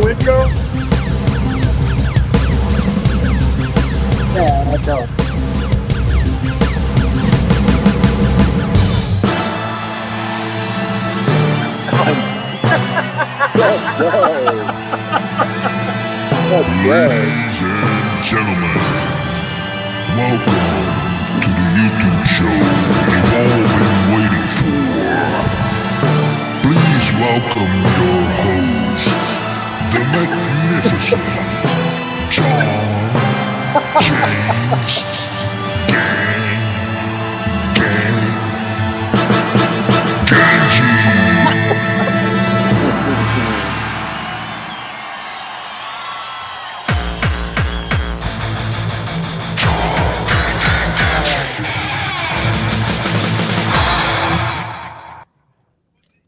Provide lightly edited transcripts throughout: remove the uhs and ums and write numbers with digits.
new intro? Yeah, that's dope. Ladies and gentlemen, welcome to the YouTube show you've all been waiting for. Please welcome your host, the magnificent John James Gang.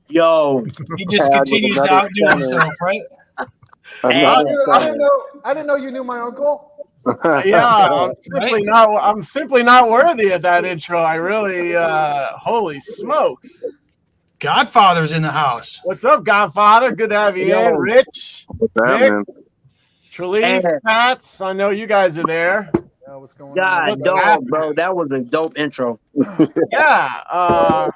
Yo, He just continues to outdo himself, right? I didn't know you knew my uncle. Yeah, I'm simply not worthy of that intro. I really, holy smokes! Godfather's in the house. What's up, Godfather? Good to have you in. Rich, Nick, Trelise, Pats. I know you guys are there. What's going God, on? dog, bro, that was a dope intro. Yeah,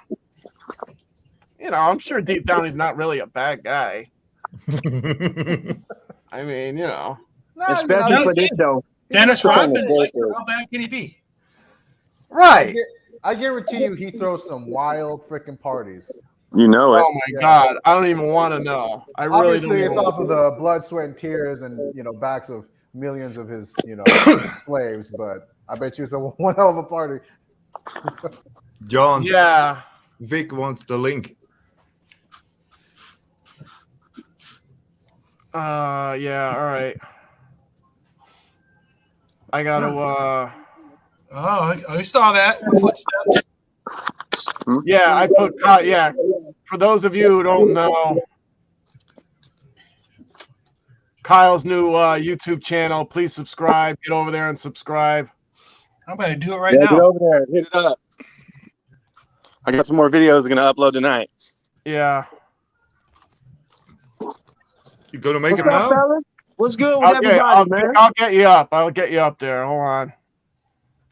you know, I'm sure deep down he's not really a bad guy. I mean, you know, Especially for this show. Dennis Rodman, like, how bad can he be? right? I guarantee you, he throws some wild freaking parties. You know it. Oh my God, I don't even want to know. I really Obviously, don't it's even off of the blood, sweat, and tears, and backs of millions of his slaves. But I bet you it's one hell of a party. John, Yeah. Vic wants the link. Yeah. All right. I gotta. Oh, I saw that. Footsteps. Yeah, I put. Yeah. For those of you who don't know, Kyle's new YouTube channel. Please subscribe. Get over there and subscribe. I'm going to do it right Get now. over there. Hit it up. I got some more videos I'm going to upload tonight. Yeah. You gonna make What's it up, now? fella? What's good with everybody, man? I'll get you up. I'll get you up there. Hold on.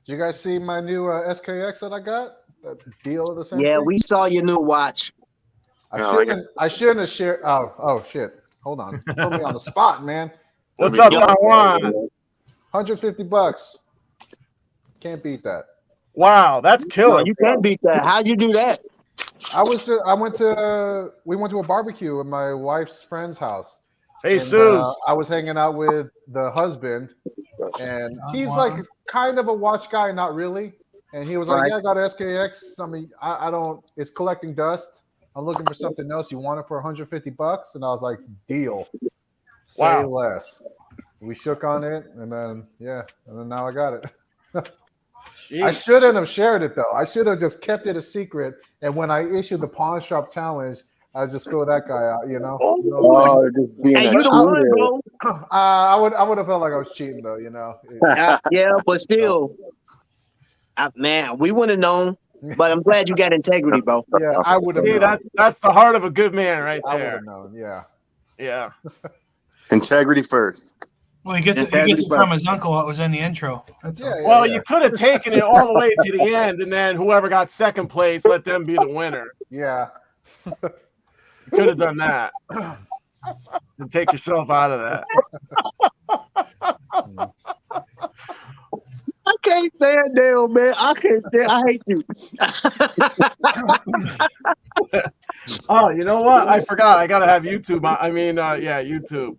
Did you guys see my new SKX that I got? The deal of the century? Yeah, we saw your new watch. I shouldn't have shared. Oh shit! Hold on. Put me on the spot, man. What's up, Taiwan? $150. Can't beat that. Wow, that's killer. No, you can't beat that. How'd you do that? We went to a barbecue at my wife's friend's house. Hey, And, Suze. I was hanging out with the husband, and he's like kind of a watch guy, not really. And he was like, Right. "Yeah, I got an SKX. I mean, I don't. It's collecting dust. I'm looking for something else. You want it for $150?" And I was like, "Deal. Say Wow. less." We shook on it, and then now I got it. I shouldn't have shared it though. I should have just kept it a secret. And when I issued the pawn shop challenge, I just throw that guy out. You know what I'm saying? Just being Hey, a you the one, cheater. bro. I would have felt like I was cheating though. Yeah, but still, man, we wouldn't have known. But I'm glad you got integrity, bro. Yeah, I would have. See, that's the heart of a good man right I would there. have known. Yeah. Yeah. Integrity first. Well, he gets it from his uncle. What was in the intro? That's all. Well, you could have taken it all the way to the end, and then whoever got second place, let them be the winner. Yeah. You could have done that. And take yourself out of that. I can't stand Dale, man. I can't stand. I hate you. Oh, you know what? I forgot. I gotta have YouTube. YouTube.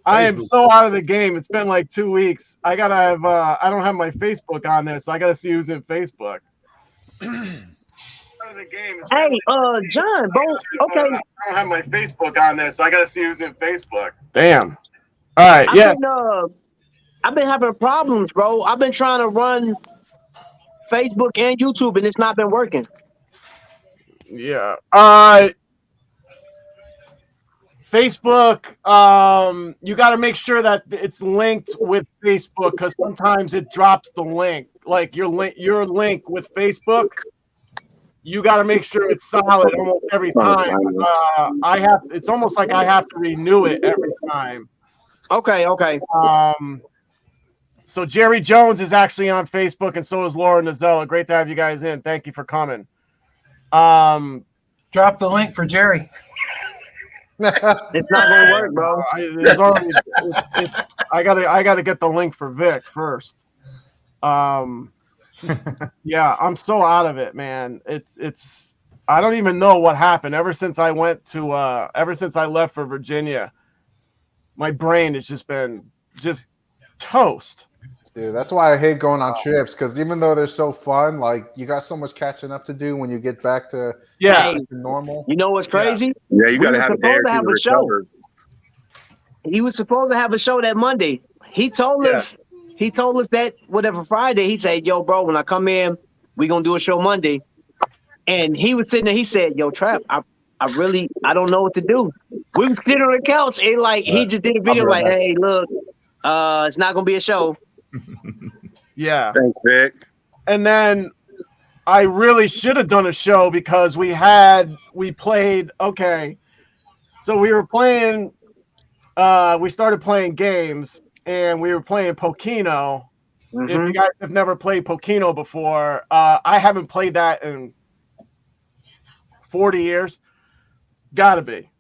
I am so out of the game. It's been like 2 weeks. I gotta have. I don't have my Facebook on there, so I gotta see who's in Facebook. Hey, John, bro. Okay. I don't have my Facebook on there, so I gotta see who's in Facebook. Damn. All right. Yes. I've been having problems, bro. I've been trying to run Facebook and YouTube, and it's not been working. Yeah. Facebook, you got to make sure that it's linked with Facebook because sometimes it drops the link. Like your link with Facebook, you got to make sure it's solid almost every time. It's almost like I have to renew it every time. Okay. So Jerry Jones is actually on Facebook, and so is Laura Nazella. Great to have you guys in. Thank you for coming. Drop the link for Jerry. It's not gonna work, bro. I gotta get the link for Vic first. Yeah, I'm so out of it, man. It's I don't even know what happened ever since I left for Virginia. My brain has just been toast. Dude, that's why I hate going on trips, because even though they're so fun, like you got so much catching up to do when you get back to normal. You know what's crazy? Yeah, you got to have a day or two to recover. He was supposed to have a show that Monday. He told us that whatever Friday, he said, yo, bro, when I come in, we gonna do a show Monday. And he was sitting there, he said, yo, Trap, I don't know what to do. We were sitting on the couch and he just did a video like, hey, look, it's not gonna be a show. Yeah. Thanks, Vic. And then I really should have done a show because we played, okay. So we were playing, we started playing games and we were playing Pokino. Mm-hmm. If you guys have never played Pokino before, I haven't played that in 40 years. Gotta be.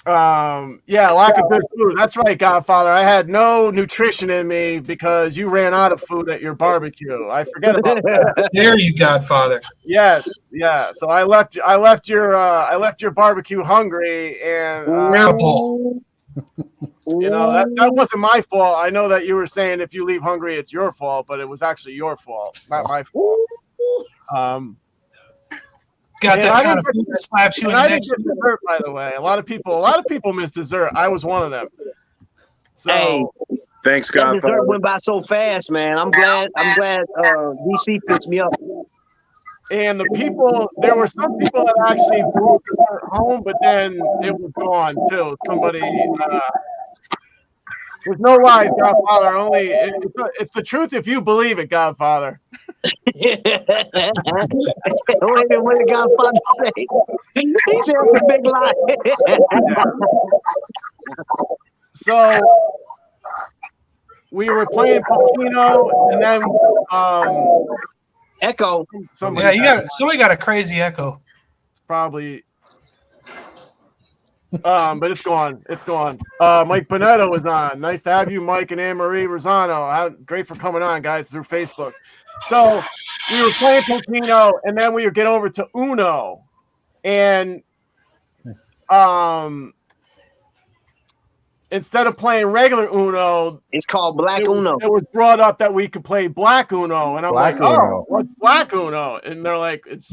Yeah, lack of good food. That's right, Godfather. I had no nutrition in me because you ran out of food at your barbecue. I forget about that. There you, Godfather. Yes, yeah. So I left your barbecue hungry, and you know that wasn't my fault. I know that you were saying if you leave hungry, it's your fault, but it was actually your fault, not my fault. Got that kind of food that slaps you in the neck. Dessert, by the way. A lot of people miss dessert. I was one of them. So, hey, thanks, God. That dessert went by so fast, man. I'm glad DC picks me up. And there were some people that actually brought dessert home, but then it was gone too. Somebody there's no lies, Godfather. It's the truth if you believe it, Godfather. Wait a minute, what did Godfather say? He said it's a big lie. So we were playing Pokino, and then Echo. Somebody got a crazy echo. Probably. But it's gone. It's gone. Mike Bonetto was on. Nice to have you, Mike and Anne Marie Rosano. Great for coming on, guys, through Facebook. So we were playing Pokino, and then we would get over to Uno, and instead of playing regular Uno, it's called Black Uno. It was brought up that we could play Black Uno, and I'm like, oh, what's Black Uno? And they're like, it's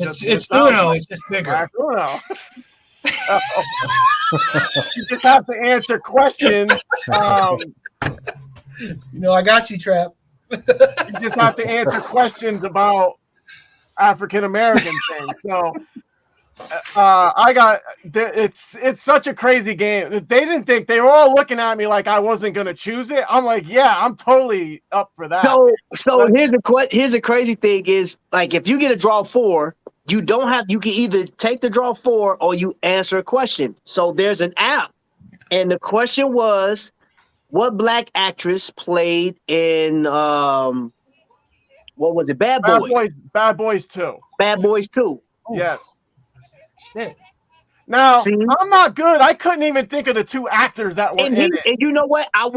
Uno. It's just bigger. Black Uno. You just have to answer questions. I got you, Trap. You just have to answer questions about African American things. So it's such a crazy game. They didn't think, they were all looking at me like I wasn't gonna choose it. I'm like, yeah, I'm totally up for that. So here's a crazy thing is, like, if you get a draw 4, you can either take the draw 4 or you answer a question. So there's an app, and the question was, what black actress played in what was it? Bad Boys. Bad Boys 2. Bad Boys 2. Yeah. Now, I'm not good. I couldn't even think of the 2 actors that were in it. And you know what? I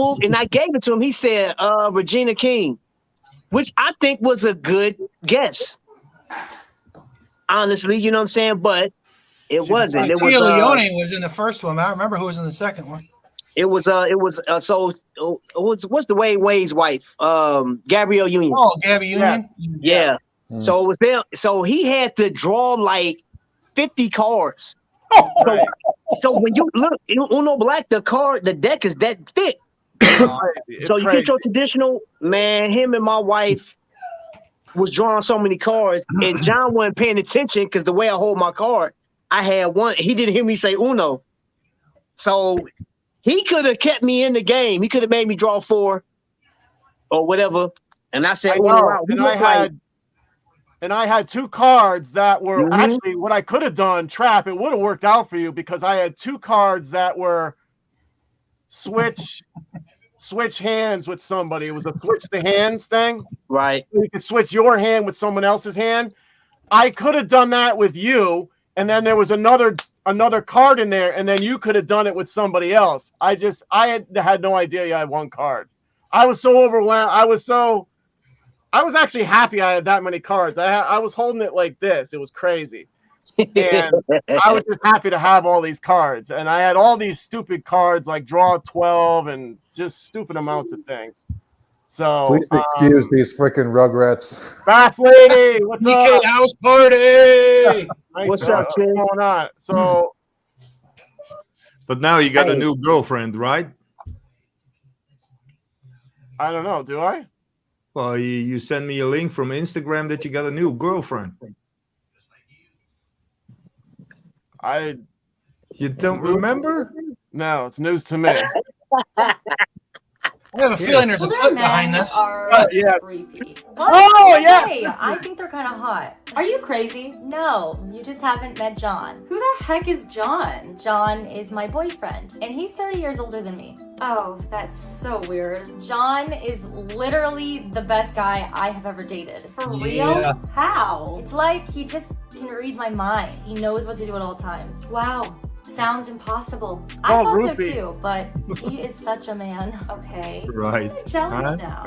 gave it to him. He said Regina King, which I think was a good guess. Honestly, you know what I'm saying? But it wasn't. Tia Leone was in the first one. I remember who was in the second one. What's the Wade's wife? Gabrielle Union. Oh, Gabby Union? Yeah. So it was there. So he had to draw like 50 cards. So when you look, Uno Black, the deck is that thick. So you get your traditional, man, him and my wife was drawing so many cards, and John wasn't paying attention because the way I hold my card, I had one. He didn't hear me say Uno. So he could have kept me in the game. He could have made me draw 4 or whatever. And I said, and I had 2 cards that were Mhm. actually what I could have done. Trap, it would have worked out for you because I had 2 cards that were switch hands with somebody. It was a switch the hands thing. Right. You could switch your hand with someone else's hand. I could have done that with you, and then there was another card in there, and then you could have done it with somebody else. I had no idea you had 1 card. I was so overwhelmed. I was actually happy I had that many cards. I was holding it like this. It was crazy. And I was just happy to have all these cards. And I had all these stupid cards like draw 12 and just stupid amounts of things. So Please excuse these freaking Rugrats. Bass Lady, what's up? House party. Nice. What's up, What's Chase? going on? So But now you got a Hey. new girlfriend, right? I don't know. Do I? Well, you sent me a link from Instagram that you got a new girlfriend. You don't remember? No, it's news to me. I have a feeling there's a Older clip men behind this. are yeah. creepy. Oh, yeah. Hey, I think they're kind of hot. Are you crazy? No, you just haven't met John. Who the heck is John? John is my boyfriend, and he's 30 years older than me. Oh, that's so weird. John is literally the best guy I have ever dated. For Yeah. real? How? It's like he just can read my mind. He knows what to do at all times. Wow. Sounds impossible. I Oh, thought so Rupee. too, but he is such a man. Okay. Right. I'm jealous Huh? now.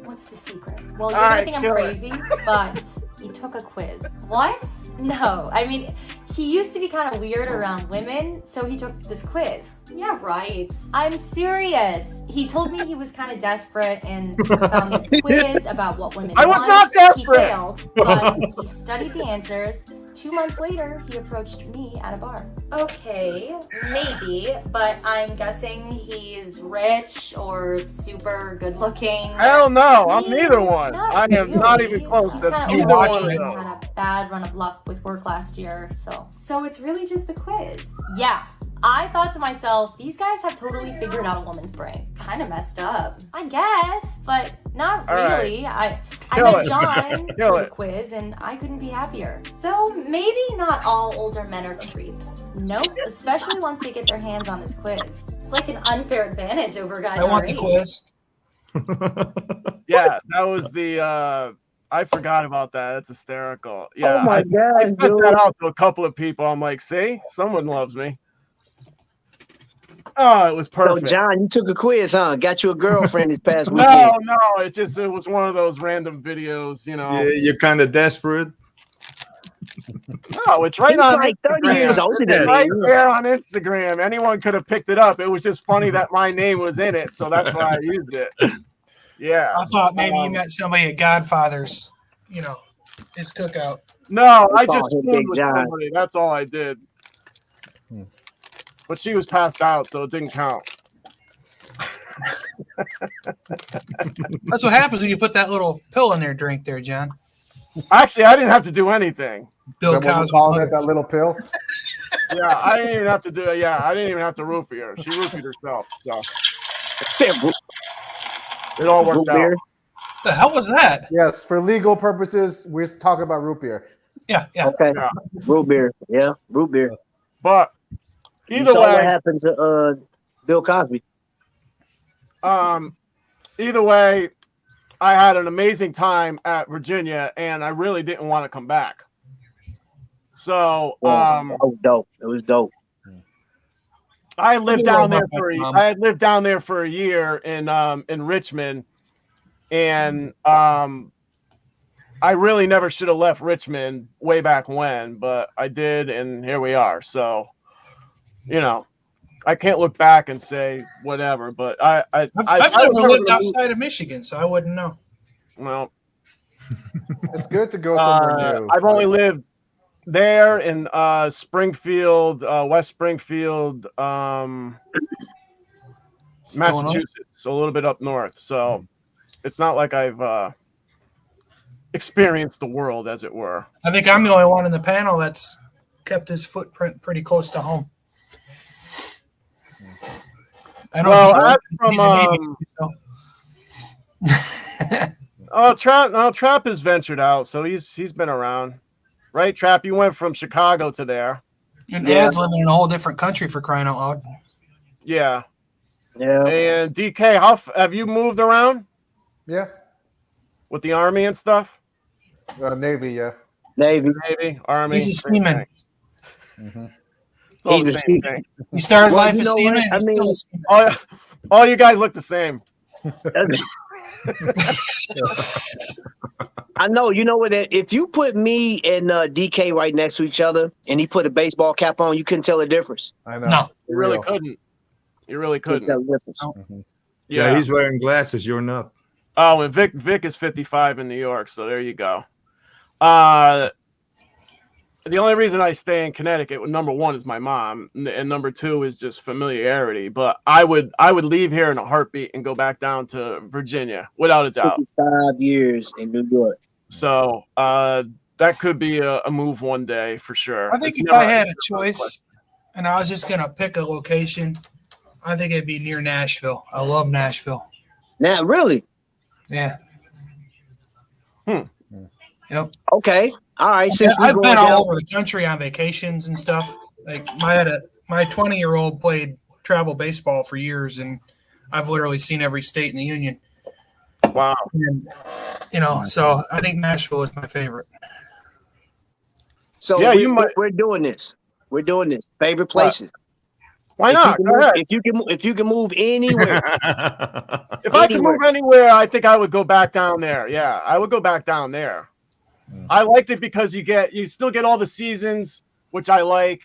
What's the secret? Well, you're All gonna right, think I'm kill it. crazy, but he took a quiz. What? No, I mean, he used to be kind of weird around women, so he took this quiz. Yeah, right. I'm serious. He told me he was kind of desperate and found this quiz about what women I was want. not He desperate. failed, but he studied the answers. 2 months later, he approached me at a bar. Okay, maybe, but I'm guessing he's rich or super good looking. Hell no, I'm neither one. Not I am not really. even close He's to kinda either overweight one of and those. had a bad run of luck with work last year, so it's really just the quiz. Yeah. I thought to myself, these guys have totally figured out a woman's brains. Kind of messed up, I guess, but not All right. really. I Kill met it. John Kill for the it. quiz, and I couldn't be happier. So maybe not all older men are creeps. Nope, especially once they get their hands on this quiz. It's like an unfair advantage over guys I our want the age. quiz. Yeah, that was the I forgot about that. That's hysterical. Yeah, Oh my I God, sent dude. that out to a couple of people. I'm like, see, someone loves me. Oh, it was So, perfect. John, you took a quiz, huh? Got you a girlfriend this past No, weekend. no, it was one of those random videos, you know. Yeah, you're kind of desperate. No, it's right He's on like 30 Instagram. years older It's than right me. there on Instagram. Anyone could have picked it up. It was just funny that my name was in it, so that's why I used it. Yeah. I thought maybe you met somebody at Godfather's, his cookout. No, I call just him spooned Big with John. somebody. That's all I did. But she was passed out, so it didn't count. That's what happens when you put that little pill in their drink there, John. Actually, I didn't have to do anything. Bill Is that what we Cosby. call it, that little pill? Yeah, I didn't even have to do it. Yeah, I didn't even have to roofie her. She roofied herself. So it all worked Root out. beer. The hell was that? Yes, for legal purposes, we're talking about root beer. Yeah. Okay. Yeah. Root beer. Yeah, root beer. But You either saw what way, happened to Bill Cosby. either way, I had an amazing time at Virginia, and I really didn't want to come back. So, That was dope. It was dope. I lived Tell down me there about for that, Mom. I had lived down there for a year in Richmond, and I really never should have left Richmond way back when, but I did, and here we are. So, I can't look back and say whatever, but I've I never was lived gonna outside of Michigan, so I wouldn't know. well, It's good to go somewhere new. I've only lived there in Springfield, West Springfield, Massachusetts, a little bit up north. So it's not like I've experienced the world, as it were. I think I'm the only one in the panel that's kept his footprint pretty close to home. I know Well, he's I'm a Navy, from, so. Oh, Trap has ventured out, so he's been around, right? Trap, you went from Chicago to there. And Ed's living in a whole different country for crying out loud. Yeah. Yeah. And DK, how have you moved around? Yeah. With the Army and stuff? Navy, yeah. Navy, Army. He's a seaman. Mm-hmm. All the He's a same seaman. thing. He started Well, life you as know seaman. what? I and he's mean- still a seaman. All you guys look the same. I know. You know what? If you put me and DK right next to each other, and he put a baseball cap on, you couldn't tell the difference. I know. No. You really Real. couldn't. You really Couldn't couldn't. tell the difference. Mm-hmm. Yeah, he's wearing glasses. You're not. Oh, and Vic is 55 in New York, so there you go. The only reason I stay in Connecticut, number one, is my mom, and number two is just familiarity. But I would leave here in a heartbeat and go back down to Virginia without a doubt. 55 years in New York. So that could be a move one day for sure. I think It's if I never- had a choice and I was just going to pick a location, I think it'd be near Nashville. I love Nashville. Now, really? Yeah. Yep. Okay. All right. Since I've been down, all over the country on vacations and stuff. Like my 20-year-old played travel baseball for years, and I've literally seen every state in the union. Wow. And, so I think Nashville is my favorite. So Yeah, we're doing this. We're doing this. Favorite places. Why If not? you can Go move- ahead. if you can move anywhere, If I could move anywhere, I think I would go back down there. Yeah, I would go back down there. I liked it because you still get all the seasons, which I like,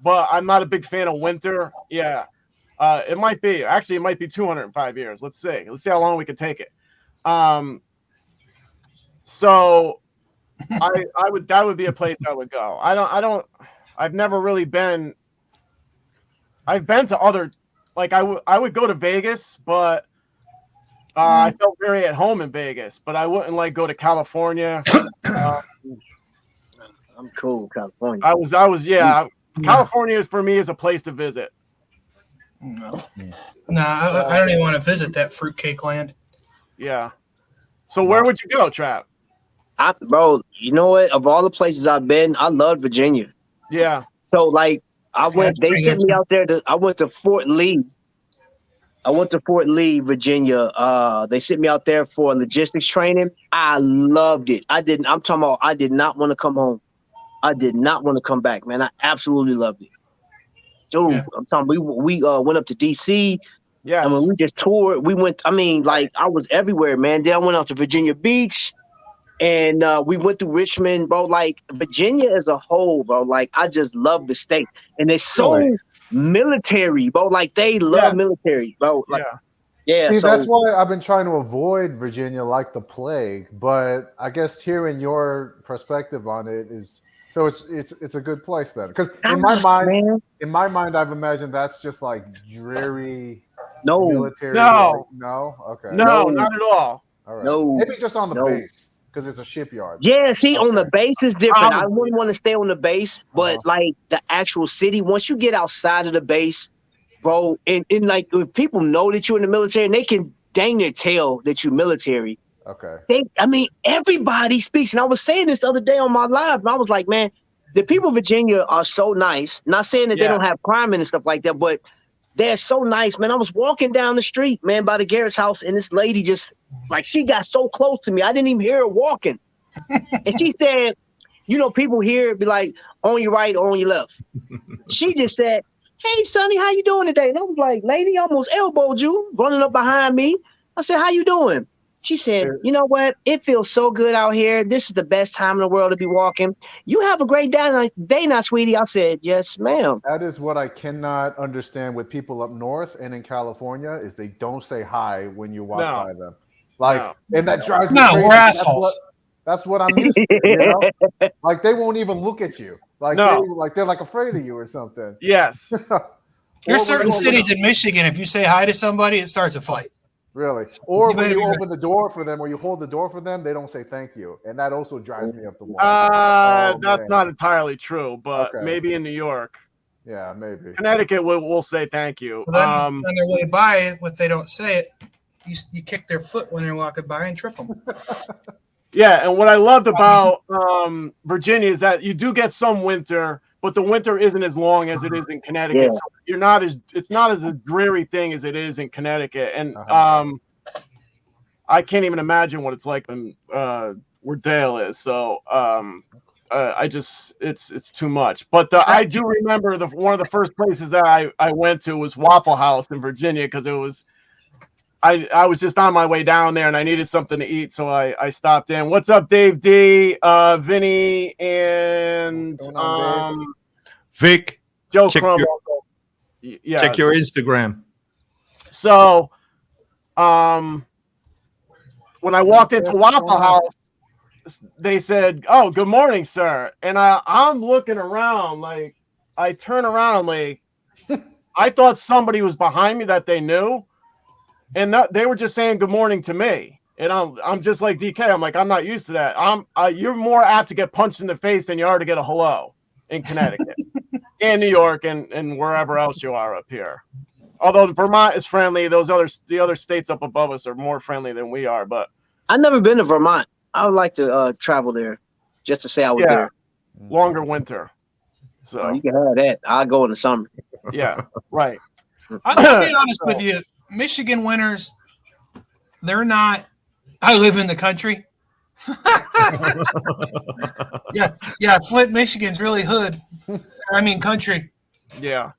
but I'm not a big fan of winter. Yeah. It might be 205 years. Let's see how long we can take it. So that would be a place I would go. I've never really been. I've been to other, like I would go to Vegas, but I felt very at home in Vegas, but I wouldn't like go to California. I'm cool, California. California is for me is a place to visit. No, I don't even want to visit that fruitcake land. Yeah. So where would you go, Trap? Bro, you know what? Of all the places I've been, I love Virginia. Yeah. So like they sent me out there I went to Fort Lee. Virginia. They sent me out there for logistics training. I loved it. I did not want to come home. I did not want to come back, man. I absolutely loved it. Dude, yeah. I'm talking. We went up to DC. Yeah. I mean, we just toured. We went. I mean, like I was everywhere, man. Then I went out to Virginia Beach, and we went through Richmond, bro. Like Virginia as a whole, bro. Like I just love the state, and it's so military, bro. Like they love military, bro. Like, yeah. See, so that's why I've been trying to avoid Virginia like the plague. But I guess hearing your perspective on it is. So it's a good place then, because in my mind, I've imagined that's just like dreary, military. No, okay, no, not at all. All right, no, maybe just on the base because it's a shipyard. Yeah, see, on the base is different. I wouldn't want to stay on the base, but like the actual city, once you get outside of the base, bro, and like if people know that you're in the military, and they can dang near tell that you're military. Okay. Everybody speaks. And I was saying this the other day on my live, and I was like, man, the people of Virginia are so nice. Not saying that they don't have crime and stuff like that, but they're so nice, man. I was walking down the street, man, by the Garrett's house, and this lady just, like, she got so close to me. I didn't even hear her walking. And she said, people here be like, on your right or on your left. She just said, hey, Sonny, how you doing today? And I was like, lady, I almost elbowed you, running up behind me. I said, how you doing? She said, you know what? It feels so good out here. This is the best time in the world to be walking. You have a great day now, sweetie. I said, yes, ma'am. That is what I cannot understand with people up north and in California is they don't say hi when you walk by them. Like, and that drives me crazy. We're assholes. That's what I'm used to, Like, they won't even look at you. Like, they're like afraid of you or something. Yes. There's certain cities in Michigan, if you say hi to somebody, it starts a fight. Really? Or when you open the door for them or you hold the door for them, they don't say thank you. And that also drives me up the wall. That's not entirely true, but maybe in New York. Yeah, maybe. Connecticut will say thank you. Well, then on their way by, if they don't say it, you kick their foot when they're walking by and trip them. Yeah, and what I loved about Virginia is that you do get some winter, but the winter isn't as long as it is in Connecticut. Yeah. So it's not as a dreary thing as it is in Connecticut. And I can't even imagine what it's like when where Dale is. So it's too much. But I do remember one of the first places that I went to was Waffle House in Virginia, because it was I was just on my way down there and I needed something to eat, so I stopped in. What's up, Dave D, Vinny, and Vic, Joe check Crum. your, check your Instagram. So when I walked into Waffle House, they said, "Oh, good morning, sir." And I'm looking around, like, I turn around, like, I thought somebody was behind me that they knew. And they were just saying good morning to me. And I'm just like DK. I'm like, I'm not used to that. You're more apt to get punched in the face than you are to get a hello in Connecticut and New York and wherever else you are up here. Although Vermont is friendly, the other states up above us are more friendly than we are. But I've never been to Vermont. I would like to travel there just to say I was there. Longer winter. So you can have that. I'll go in the summer. Yeah, right. I'll be honest with you. Michigan winters, they're not. I live in the country. yeah. Flint, Michigan's really hood. I mean, country. Yeah.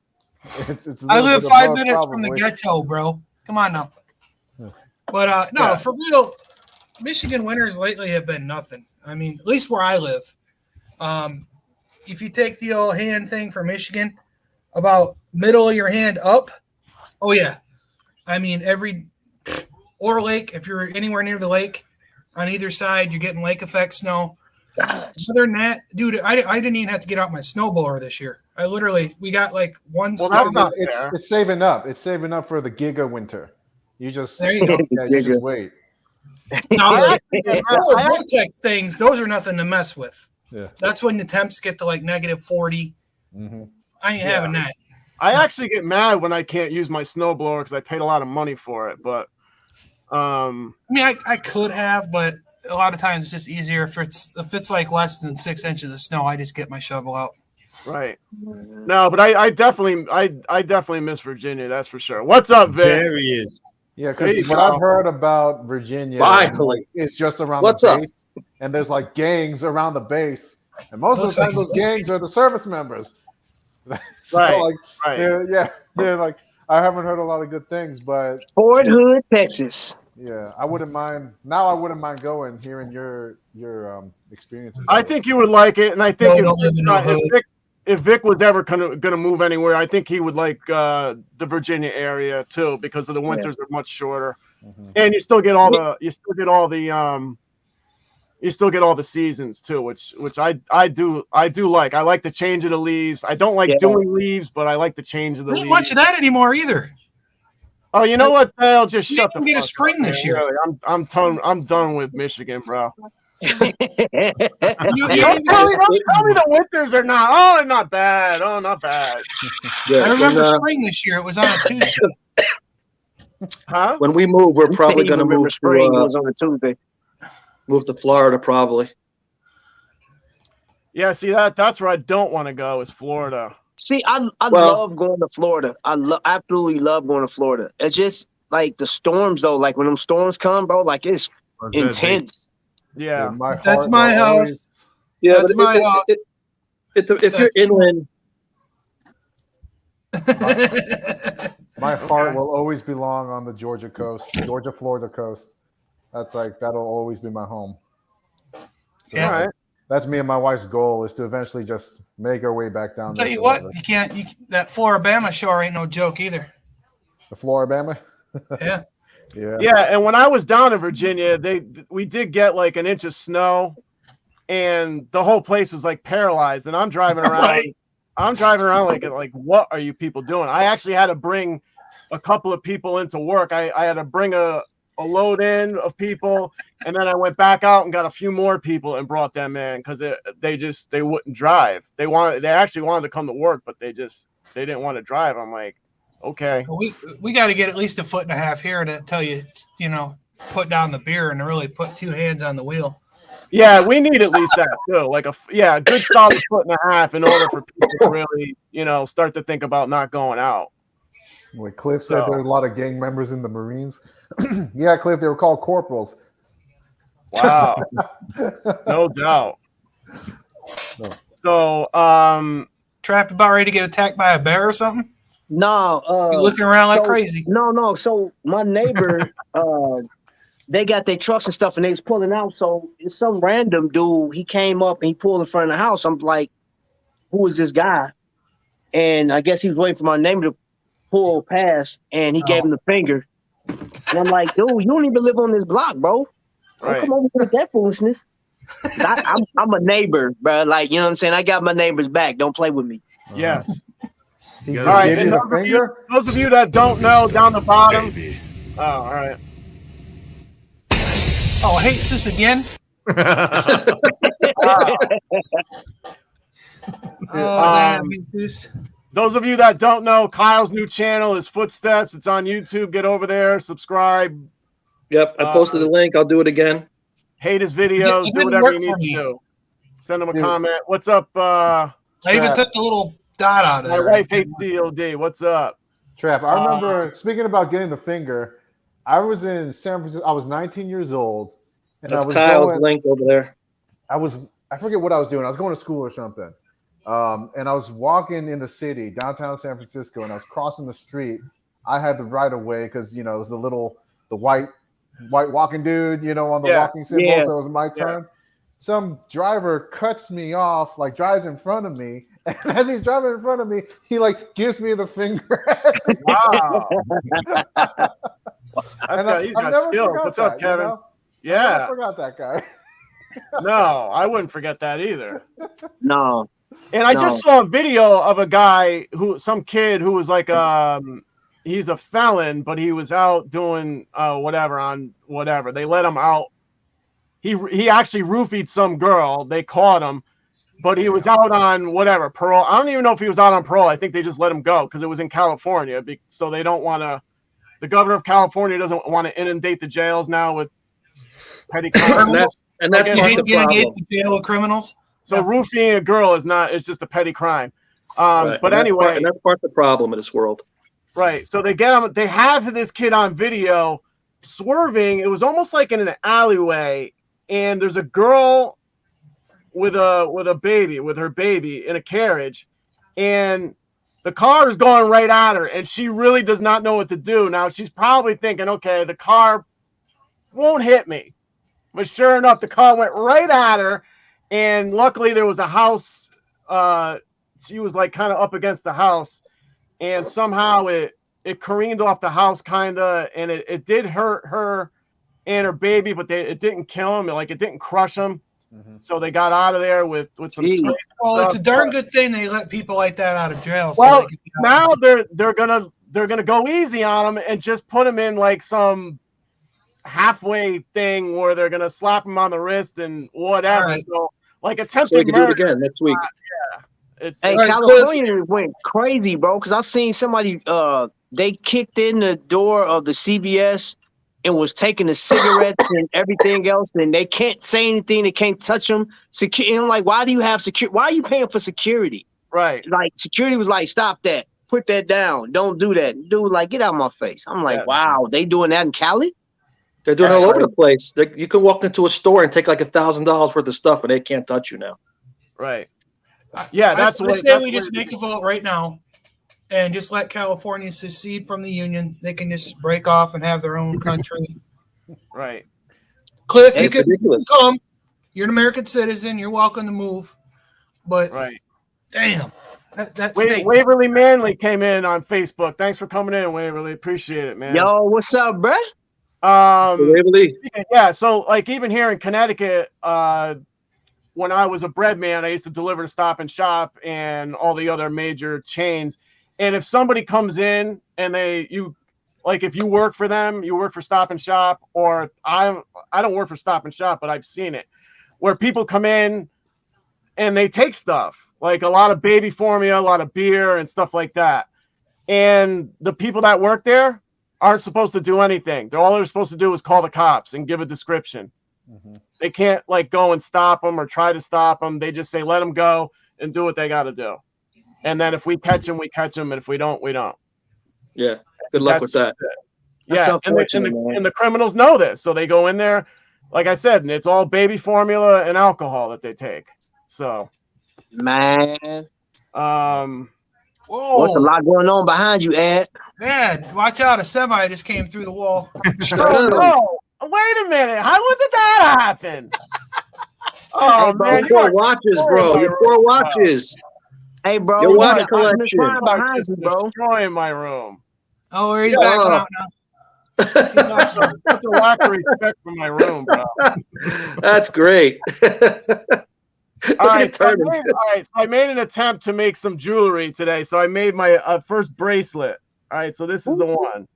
I live 5 minutes from the ghetto, bro. Come on now. But for real, Michigan winters lately have been nothing. I mean, at least where I live. If you take the old hand thing for Michigan, about middle of your hand up, oh yeah. I mean, or lake, if you're anywhere near the lake, on either side, you're getting lake effect snow. Other than that, dude, I didn't even have to get out my snowblower this year. We got like one. Well, it's saving up. It's saving up for the giga winter. You just there you go. Yeah, you just wait. No, vortex things, those are nothing to mess with. Yeah, that's when the temps get to like -40. Mm-hmm. I ain't having that. I actually get mad when I can't use my snowblower because I paid a lot of money for it. But I mean, I could have, but a lot of times it's just easier if it's like less than 6 inches of snow. I just get my shovel out. Right. No, but I definitely miss Virginia. That's for sure. What's up, Vic? There he is. Yeah, because what I've heard about Virginia, it's just around the base, and there's like gangs around the base, and most of the time those gangs are the service members. So, they're like, I haven't heard a lot of good things, but Fort Hood, Texas. Yeah, I wouldn't mind. Now I wouldn't mind going, hearing your experiences. I think you would like it, and I think if Vic was ever going to move anywhere, I think he would like the Virginia area too, because of the winters are much shorter, and you still get all the seasons too, which I do like. I like the change of the leaves. I don't like doing leaves, but I like the change of the leaves. Ain't much of that anymore either. Oh, you know what? I'll just shut the fuck up. Get a spring this year. Really, I'm done with Michigan, bro. Don't tell me the winters are not. Oh, they're not bad. Oh, not bad. I remember spring this year. It was on a Tuesday. Huh? When we move, we're probably going to move. Spring was on a Tuesday. Move to Florida, probably. Yeah, see that's where I don't want to go is Florida. See, I love going to Florida. I absolutely love going to Florida. It's just like the storms though. Like when them storms come, bro, like it's intense. Yeah, that's my house. Yeah, that's my house. If you're inland, my heart will always belong on the Florida coast. That'll always be my home. So yeah. All right. That's me and my wife's goal, is to eventually just make our way back down. Tell you what, that Floribama shore ain't no joke either. The Floribama? Yeah. Yeah, and when I was down in Virginia, we did get like an inch of snow, and the whole place was like paralyzed. And I'm driving around. Right. I'm driving around like, what are you people doing? I actually had to bring a couple of people into work. I had to bring a load in of people, and then I went back out and got a few more people and brought them in because they wouldn't drive. They actually wanted to come to work, but they didn't want to drive. I'm like, Okay. We got to get at least 1.5 feet here to tell you, put down the beer and really put 2 hands on the wheel. Yeah, we need at least that too. Like a good solid 1.5 in order for people to really, start to think about not going out. When Cliff said there's a lot of gang members in the Marines. Yeah, Cliff, they were called corporals. Wow. No doubt. So, Trapped about ready to get attacked by a bear or something? No. You're looking around like crazy. No. So my neighbor, they got their trucks and stuff, and they was pulling out. So it's some random dude. He came up and he pulled in front of the house. I'm like, who is this guy? And I guess he was waiting for my neighbor to pull past, and he gave him the finger. And I'm like, dude, you don't even live on this block, bro. Don't come over with that foolishness. I'm a neighbor, bro. Like, you know what I'm saying? I got my neighbor's back. Don't play with me. Yes. All right. And those of you that don't know, down the bottom. Oh, all right. Oh, I hate this again. Those of you that don't know, Kyle's new channel is Footsteps. It's on YouTube. Get over there, subscribe. Yep, I posted the link. I'll do it again. Hate his videos. Do whatever you need to do. Send him a comment. What's up? I even took the little dot out of my there. wife hates COD. What's up? Trap, I remember, speaking about getting the finger, I was in San Francisco. I was 19 years old. And That's I was Kyle's link over there. I forget what I was doing. I was going to school or something. And I was walking in the city, downtown San Francisco, and I was crossing the street. I had the right of way because, it was the white walking dude, on the walking symbol. Yeah. So it was my turn. Some driver cuts me off, like drives in front of me. And as he's driving in front of me, he gives me the finger. Wow. He's got skills. What's up, Kevin? Yeah. I forgot that guy. No, I wouldn't forget that either. No. And I just saw a video of a guy some kid who was like, he's a felon, but he was out doing whatever. They let him out. He actually roofied some girl. They caught him, but he was out on whatever parole. I don't even know if he was out on parole. I think they just let him go because it was in California. So they don't want to. The governor of California doesn't want to inundate the jails now with petty criminals. and that's part of the problem. The jail of criminals. So roofing a girl it's just a petty crime. But anyway, that's part of the problem in this world. Right. So they have this kid on video swerving. It was almost like in an alleyway, and there's a girl with her baby in a carriage, and the car is going right at her, and she really does not know what to do. Now she's probably thinking, okay, the car won't hit me. But sure enough, the car went right at her, and luckily there was a house. She was kind of up against the house, and somehow it careened off the house kind of, and it did hurt her and her baby, but it didn't kill him. It didn't crush him. Mm-hmm. So they got out of there with some. Well, it's a darn good thing they let people like that out of jail. Well, now they're gonna go easy on them and just put them in some halfway thing where they're gonna slap them on the wrist and whatever. Right. So attempted so we can murder. Do it again next week. Hey, California went crazy, bro. Because I seen somebody. They kicked in the door of the CVS and was taking the cigarettes and everything else, and they can't say anything. They can't touch them. And I'm like, why do you have security? Why are you paying for security? Right. Security was like, stop that. Put that down. Don't do that. Dude, get out of my face. I'm like, wow, they doing that in Cali? They're doing it all over the place. You can walk into a store and take $1,000 worth of stuff, and they can't touch you now. Right. Yeah, I say we just make a vote right now and just let California secede from the union. They can just break off and have their own country. Right. Cliff, you can come. You're an American citizen. You're welcome to move. But damn, that Waverly Manley came in on Facebook. Thanks for coming in, Waverly. Appreciate it, man. Yo, what's up, bruh? Waverly. Yeah, so even here in Connecticut, when I was a bread man, I used to deliver to Stop and Shop and all the other major chains. And if somebody comes in and if you work for them, you work for Stop and Shop, or I don't work for Stop and Shop, but I've seen it where people come in and they take stuff, like a lot of baby formula, a lot of beer and stuff like that. and the people that work there aren't supposed to do anything. All they're supposed to do is call the cops and give a description. They can't like go and stop them or try to stop them. They just say let them go and do what they got to do. And then if we catch them, we catch them, and if we don't, we don't. Yeah. Good luck with that. Yeah, and the criminals know this, so they go in there, like I said, and it's all baby formula and alcohol that they take. So, man, whoa, what's a lot going on behind you, Ed? Man, watch out! A semi just came through the wall. Oh, wait a minute! When did that happen? Oh hey, bro, man, your watches, bro. Your 4 watches. Hey, bro, your watch collection behind you, bro. Destroying my room. Oh, he's back out now. Such a lack of respect for my room, bro. That's great. All right, so I made an attempt to make some jewelry today. So I made my first bracelet. All right, so this is the one.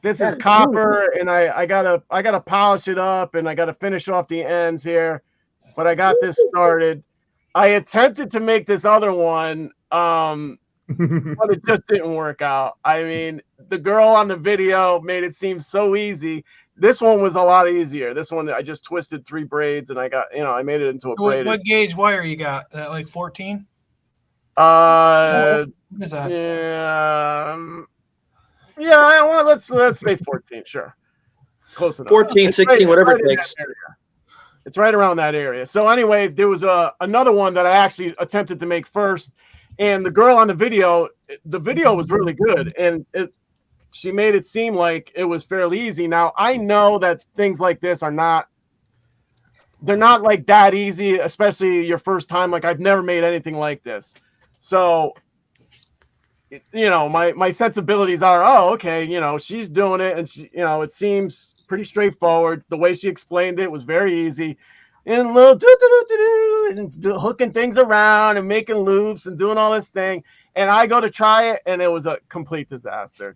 This is copper, and I gotta polish it up, and I gotta finish off the ends here. But I got this started. I attempted to make this other one, but it just didn't work out. I mean, the girl on the video made it seem so easy. This one was a lot easier. This one, I just twisted 3 braids, and I got, I made it into a braid. What gauge wire you got? Like 14? What is that? Yeah. Let's say 14. Sure, it's close enough. 14, 16, whatever it takes. It's right around that area. So anyway, there was another one that I actually attempted to make first, and the girl on the video was really good, and she made it seem like it was fairly easy. Now I know that things like this they're not like that easy, especially your first time. Like I've never made anything like this, so my sensibilities are, oh, okay, she's doing it, and she, it seems pretty straightforward. The way she explained it was very easy, and little and hooking things around and making loops and doing all this thing. And I go to try it, and it was a complete disaster.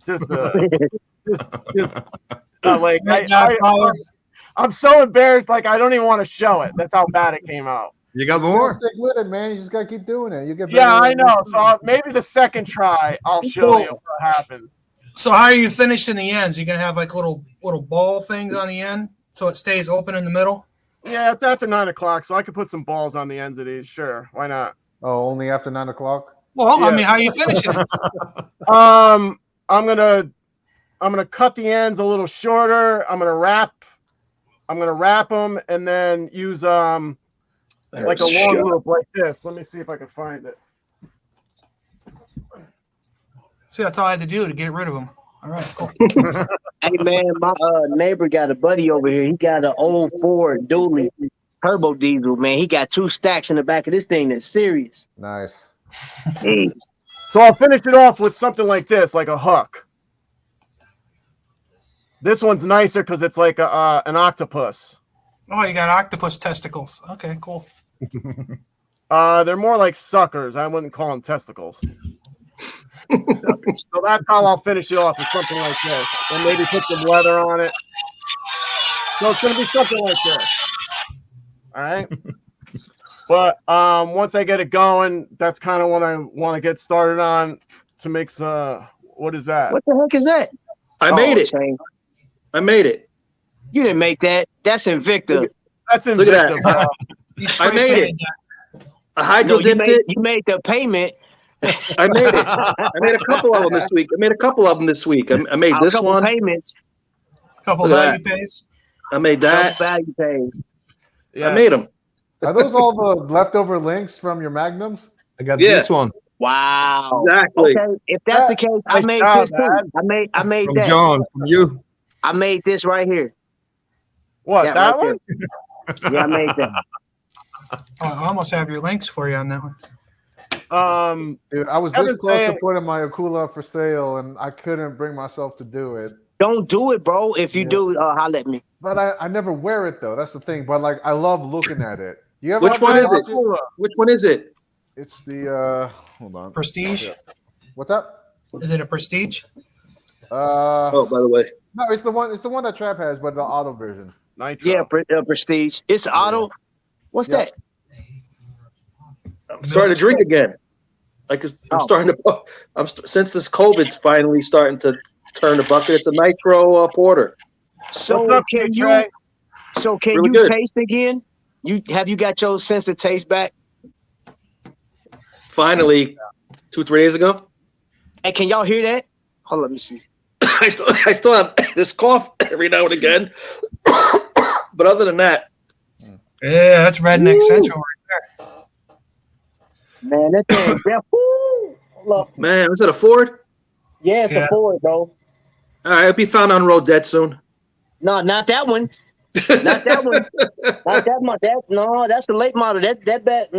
I'm so embarrassed. Like I don't even want to show it. That's how bad it came out. You got more? Stick with it, man. You just gotta keep doing it. You get. Yeah, I know. So maybe the second try, I'll show you what happens. So how are you finishing the ends? You gonna have like little ball things on the end, so it stays open in the middle? Yeah, it's after 9 o'clock, so I could put some balls on the ends of these. Sure, why not? Oh, only after 9 o'clock? Well, yeah. I mean, how are you finishing it? I'm gonna cut the ends a little shorter. I'm gonna wrap them and then use like a long loop like this. Let me see if I can find it. See, that's all I had to do to get rid of them. All right, cool. Hey man, my neighbor got a buddy over here. He got an old Ford dually turbo diesel. Man, he got 2 stacks in the back of this thing. That's serious. Nice. Hey. So I'll finish it off with something like this, like a hook. This one's nicer because it's like an octopus. Oh, you got octopus testicles. Okay, cool. They're more like suckers. I wouldn't call them testicles. So that's how I'll finish it off with something like this. And maybe put some leather on it. So it's going to be something like this. All right. But once I get it going, that's kind of what I want to get started on to make some. What is that? What the heck is that? I made it. I made it. You didn't make that. That's Invicta. That's Invicta. Look at that. I made it. I hydro dipped it. You made the payment. I made it. I made a couple of them this week. I made this one. Payments. Couple value pays. I made that. Value pays. Yeah. I made them. Are those all the leftover links from your magnums? I got this one. Wow. Exactly. Okay. If that's the case, I made this too. I made from that. John, from you. I made this right here. What, that right one? Yeah, I made that. I almost have your links for you on that one. Dude, I was this close to putting my Akula up for sale, and I couldn't bring myself to do it. Don't do it, bro. If you do, holler at me. But I never wear it though. That's the thing. But like, I love looking at it. You ever Which one is it? Which one is it? It's the hold on. Prestige. Yeah. What's up? Is it a Prestige? Oh, by the way. No, it's the one. It's the one that Trap has, but the auto version. Nitro. Yeah, Prestige. It's auto. What's that? I'm starting to drink again. Like I'm starting to. Since this COVID's finally starting to turn the bucket. It's a nitro porter. So what's up, can Trey? Can really you good. taste again? Have you got your sense of taste back? Finally, 2-3 days ago. Hey, can y'all hear that? Hold on, let me see. I still have this cough every now and again, but other than that, yeah, that's redneck central right there. Man, that thing, man, was it a Ford? Yeah, it's a Ford, bro. All right, it'll be found on road dead soon. No, not that one. Not that one. Not that one. No, that's the late model. That bat.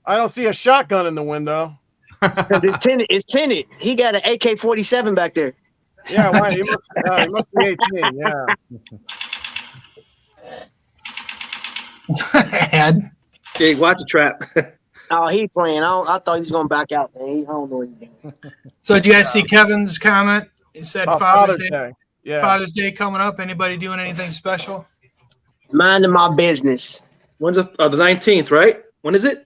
I don't see a shotgun in the window. Because it's tinted. It's tinted. He got an AK-47 back there. Yeah, why? He must be 18. Yeah. Hey, watch the trap. Oh, he playing. I thought he was gonna back out, man. I don't know what he's doing. So, did you guys see Kevin's comment? He said Father's Day. Yeah. Father's Day coming up. Anybody doing anything special? Minding my business. When's the 19th, right? When is it?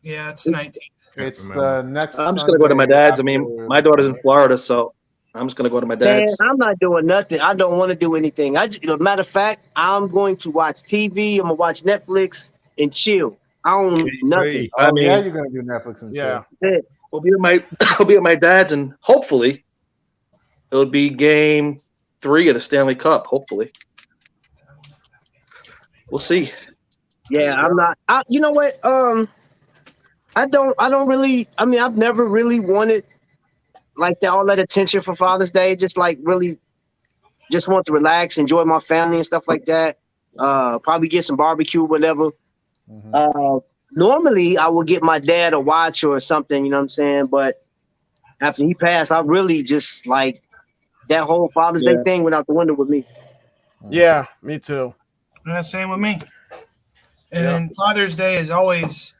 Yeah, it's the 19th. It's the next. I'm just gonna go to my dad's. I mean, my daughter's in Florida, so I'm just gonna go to my dad's. Man, I'm not doing nothing. I don't want to do anything. Matter of fact, I'm going to watch TV. I'm gonna watch Netflix and chill. I don't nothing. I mean, yeah, you're gonna do Netflix and chill. Yeah. We'll be at my dad's, and hopefully, it'll be Game 3 of the Stanley Cup. Hopefully, we'll see. Yeah, I'm not. You know what? I don't really. I mean, I've never really wanted like all that attention for Father's Day. Just like really, just want to relax, enjoy my family and stuff like that. Probably get some barbecue, whatever. Normally, I would get my dad a watch or something. You know what I'm saying? But after he passed, I really just like that whole Father's Day thing went out the window with me. Yeah, me too. Yeah, same with me. And then Father's Day is always.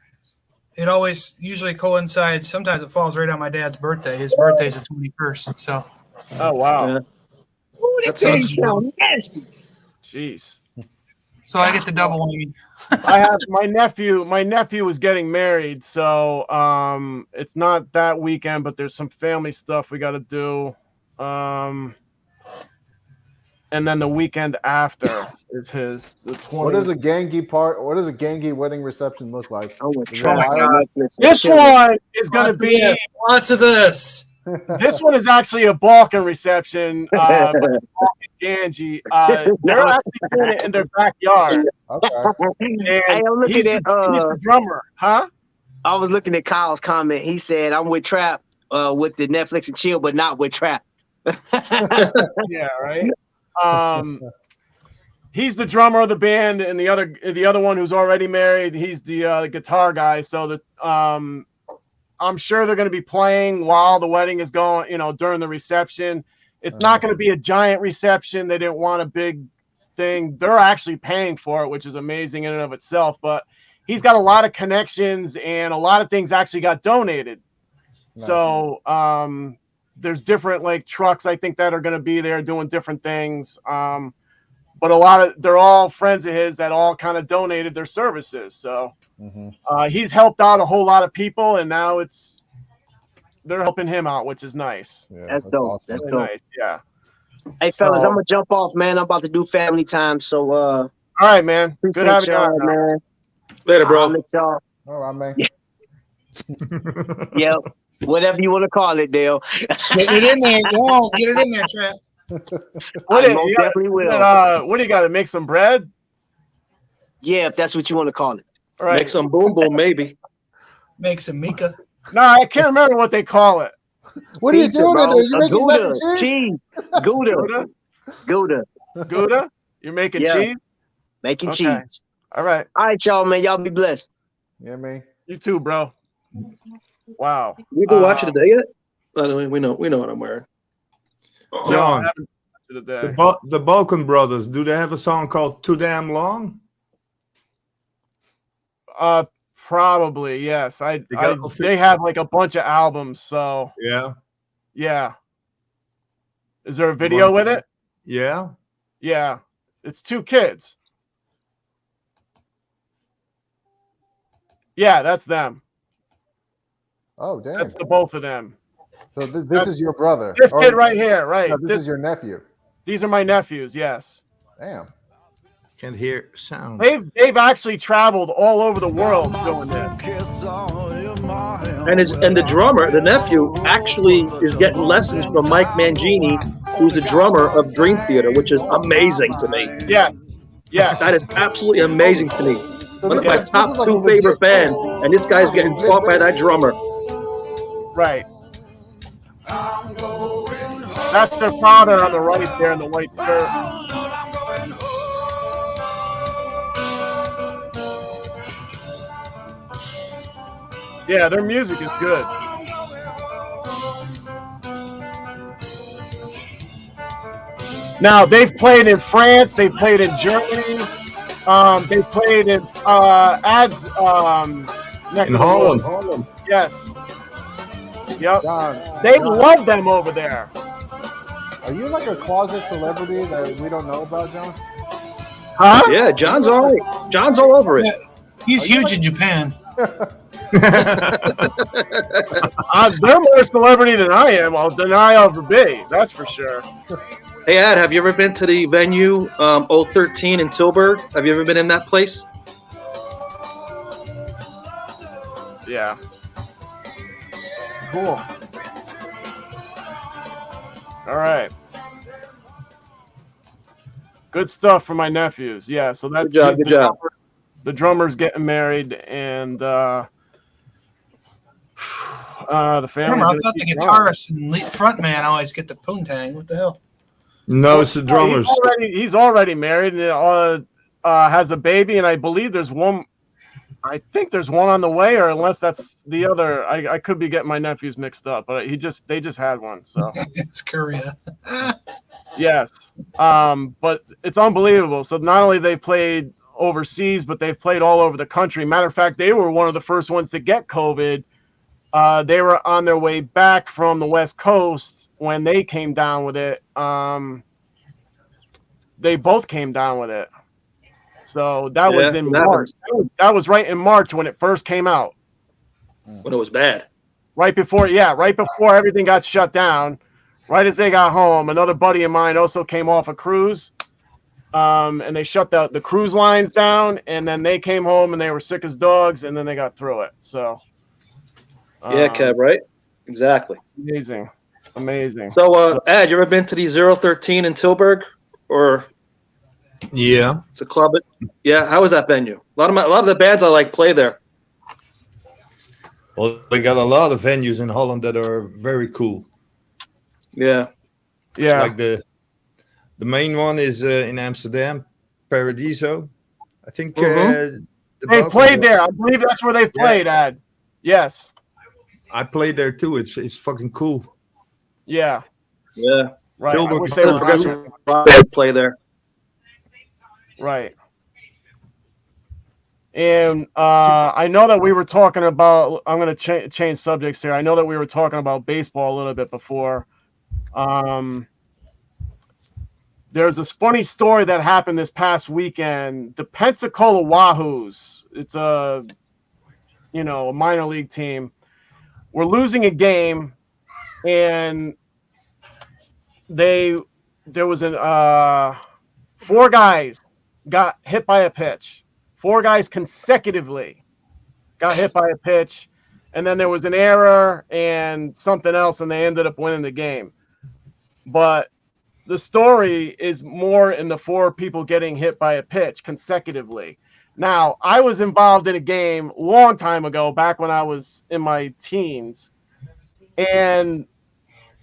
It always usually coincides. Sometimes it falls right on my dad's birthday. His birthday's the 21st. So. Oh wow. Yeah. Ooh, that thing sounds nasty. Jeez. So I get the double whammy. I have my nephew. My nephew is getting married, so it's not that weekend, but there's some family stuff we got to do. And then the weekend after is the 20th. What does a gangy wedding reception look like? This one is going to be lots of this. This one is actually a Balkan reception. Balkan Ganji. They're actually doing it in their backyard. Okay. Hey, I'm looking he's at the drummer, huh? I was looking at Kyle's comment. He said, "I'm with Trap, with the Netflix and chill, but not with Trap." Yeah, right. He's the drummer of the band, and the other one who's already married, he's the guitar guy. So that I'm sure they're going to be playing while the wedding is going. During the reception, it's not going to be a giant reception. They didn't want a big thing. They're actually paying for it, which is amazing in and of itself. But he's got a lot of connections, and a lot of things actually got donated. Nice. So there's different like trucks I think that are going to be there doing different things. But they're all friends of his that all kind of donated their services. So he's helped out a whole lot of people, and now they're helping him out, which is nice. Yeah, that's dope. Awesome. That's dope. Nice. Yeah. Hey fellas, I'm gonna jump off, man. I'm about to do family time. So all right, man. Good having you on, man. Later, bro. All right, man. Yep. Whatever you want to call it, Dale. Get it in there. Go on. Get it in there, Trap. What do you got to make some bread? Yeah, if that's what you want to call it. All right. Make some boom boom, maybe. Make some Mika. No, I can't remember what they call it. What are you doing there? You making Gouda, cheese? Gouda. Gouda? You're making cheese? Making cheese. All right. All right, y'all, man. Y'all be blessed. Yeah, man. You too, bro. Wow. You been watching today yet? By the way, we know what I'm wearing. John, the Balkan Brothers, do they have a song called Too Damn Long? Probably, yes. They have like a bunch of albums, so yeah. Is there a video with it? Yeah. Yeah. It's two kids. Yeah, that's them. Oh, damn. That's the both of them. So this is your brother. This kid right here, right? No, this is your nephew. These are my nephews. Yes. Damn. Can't hear sound. They've actually traveled all over the world doing this. And the drummer, the nephew, actually is getting lessons from Mike Mangini, who's the drummer of Dream Theater, which is amazing to me. Yeah. That is absolutely amazing to me. So One of my top two favorite bands, and this guy's getting taught by that drummer. Right. That's their father on the right there in the white shirt. Yeah, their music is good. Now, they've played in France, they've played in Germany, they've played in in Holland. Yes. Yep. They love them over there. Are you like a closet celebrity that we don't know about, John? Huh? Yeah, John's all right. John's all over it. He's huge in Japan. They're more celebrity than I am. Than I ever be. That's for sure. Hey, Ad, have you ever been to the venue 013 in Tilburg? Have you ever been in that place? Yeah. Cool. All right. Good stuff for my nephews. Yeah, so that's good job. The drummer's getting married, and the family. I thought the guitarist and front man always get the poontang. What the hell? No, it's the drummers. He's already married and has a baby, and I believe there's one. I think there's one on the way, or unless that's the other. I could be getting my nephews mixed up, but they just had one. So it's Korea. Yes, but it's unbelievable. So not only they played overseas, but they've played all over the country. Matter of fact, they were one of the first ones to get COVID. They were on their way back from the West Coast when they came down with it. They both came down with it. So that was in March. That was right in March when it first came out. When it was bad. Right before everything got shut down. Right as they got home, another buddy of mine also came off a cruise. And they shut the cruise lines down, and then they came home and they were sick as dogs, and then they got through it. So yeah, Kev, right? Exactly. Amazing. So, Ad, you ever been to the 013 in Tilburg? Or yeah, it's a club. Yeah, how was that venue? A lot of the bands I like play there. Well, they got a lot of venues in Holland that are very cool. Yeah. Like the main one is in Amsterdam, Paradiso. I think they played there. I believe that's where they played, Ad. Yes. I played there too. It's fucking cool. Yeah. Yeah. Right. I wish they would play there. Right. And I know that we were talking about. I'm going to change subjects here. I know that we were talking about baseball a little bit before. There's a funny story that happened this past weekend. The Pensacola Wahoos. It's a minor league team. We're losing a game, and there was 4 guys got hit by a pitch. 4 guys consecutively got hit by a pitch, and then there was an error and something else, and they ended up winning the game. But the story is more in the 4 people getting hit by a pitch consecutively. Now, I was involved in a game a long time ago, back when I was in my teens, and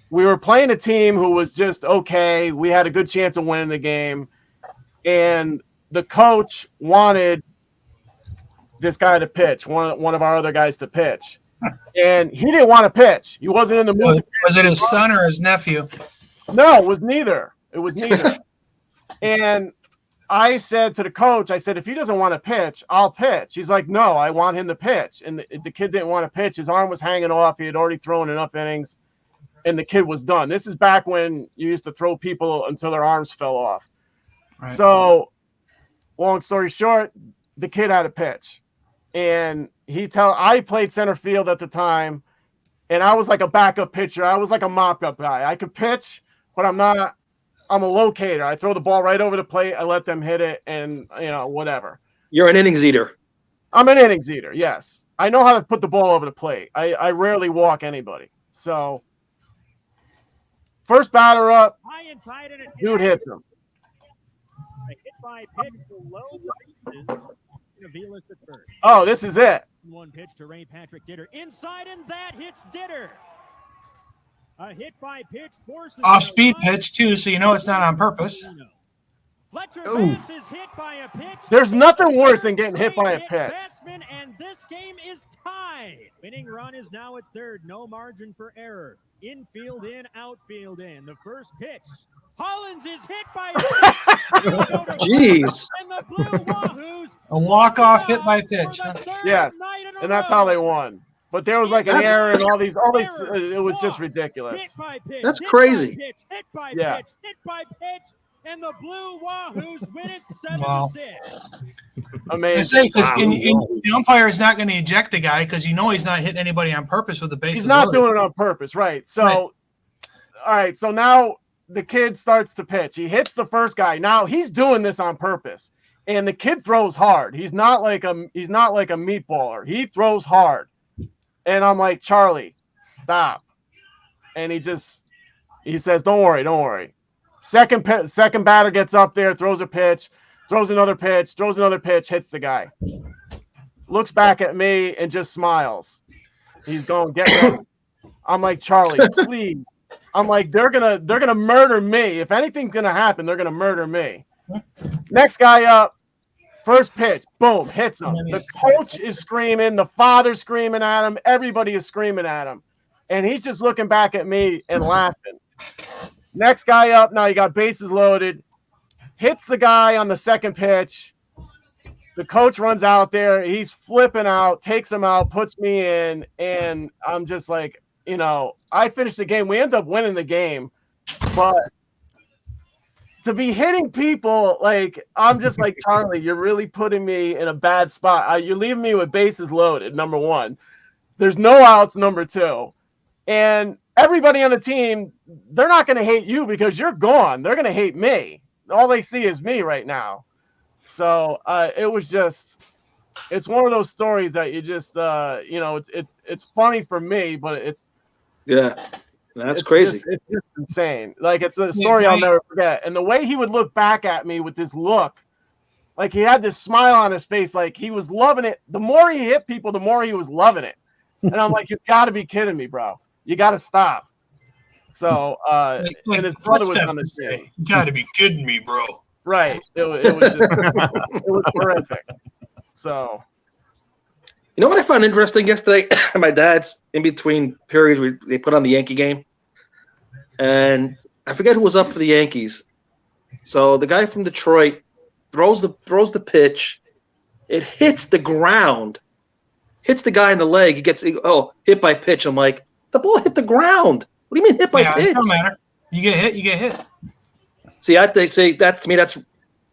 we were playing a team who was just okay. We had a good chance of winning the game, and the coach wanted this guy to pitch, one of our other guys to pitch, and he didn't want to pitch. He wasn't in the mood. Was it his son or his nephew? No, it was neither. And I said to the coach, I said, if he doesn't want to pitch, I'll pitch. He's like, no, I want him to pitch. And the kid didn't want to pitch. His arm was hanging off. He had already thrown enough innings, and the kid was done. This is back when you used to throw people until their arms fell off. Right. So, long story short, the kid had a pitch. And I played center field at the time. and I was like a backup pitcher. I was like a mop-up guy. I could pitch, but I'm not. I'm a locator. I throw the ball right over the plate. I let them hit it, and whatever. You're an innings eater. I'm an innings eater. Yes, I know how to put the ball over the plate. I rarely walk anybody. So first batter up, dude hits him. Oh, this is it. One pitch to Ray Patrick Ditter inside, and that hits Ditter. A hit by pitch forces off speed pitch too, so you know it's not on purpose. Fletcher is hit by a pitch. There's nothing worse than getting hit by a pitch. And this game is tied. Winning run is now at third. No margin for error. Infield in, outfield in. The first pitch. Hollins is hit by a pitch. Jeez. And the Blue Wahoos. A walk-off hit by pitch. Yes, and that's how they won. But there was like an error and all these. It was just ridiculous. That's crazy. Hit by Yeah. pitch. Hit by pitch. And the Blue Wahoos win it 7-6. I Amazing. say because the umpire is not going to eject the guy because he's not hitting anybody on purpose with the bases. He's not loaded. doing it on purpose, right? So, all right. So now the kid starts to pitch. He hits the first guy. Now he's doing this on purpose, and the kid throws hard. He's not like a meatballer. He throws hard, and I'm like, Charlie, stop. And he says, don't worry. Second batter gets up there, throws a pitch, throws another pitch, hits the guy. Looks back at me and just smiles. He's going, get ready. I'm like, Charlie, please. I'm like, they're gonna murder me. If anything's gonna happen, they're gonna murder me. Next guy up, first pitch, boom, hits him. The coach is screaming, the father's screaming at him, everybody is screaming at him. And he's just looking back at me and laughing. Next guy up, now you got bases loaded, hits the guy on the second pitch. The coach runs out there. He's flipping out, takes him out, puts me in, and I'm just like, I finished the game. We end up winning the game, but to be hitting people, like, I'm just like, Charlie, you're really putting me in a bad spot. You're leaving me with bases loaded, number one. There's no outs, number two. And everybody on the team, they're not going to hate you because you're gone. They're going to hate me. All they see is me right now. So it's one of those stories that you just, it's funny for me, but it's crazy. It's just insane. Like, it's a story I'll never forget. And the way he would look back at me with this look, like he had this smile on his face, like he was loving it. The more he hit people, the more he was loving it. And I'm like, you've got to be kidding me, bro. You got to stop. So, and his brother was on the team. You got to be kidding me, bro. Right. It was just, it was horrific. So. You know what I found interesting yesterday? My dad's in between periods, they put on the Yankee game. And I forget who was up for the Yankees. So the guy from Detroit throws the pitch. It hits the ground. Hits the guy in the leg. He gets hit by pitch. I'm like, the ball hit the ground. What do you mean hit by pitch? It don't matter. You get hit, you get hit. See, they say that to me. That's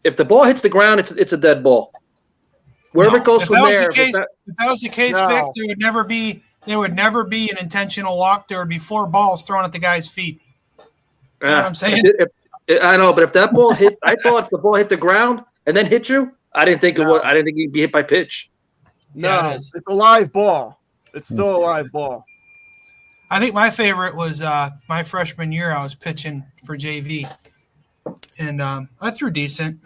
if the ball hits the ground, it's a dead ball. Wherever it goes from there. If that was the case, Vic, there would never be an intentional walk. There would be 4 balls thrown at the guy's feet. You know what I'm saying? I know, but if that ball hit, I thought if the ball hit the ground and then hit you, I didn't think it was. I didn't think he'd be hit by pitch. No, it's a live ball. It's still a live ball. I think my favorite was my freshman year. I was pitching for JV, and I threw decent.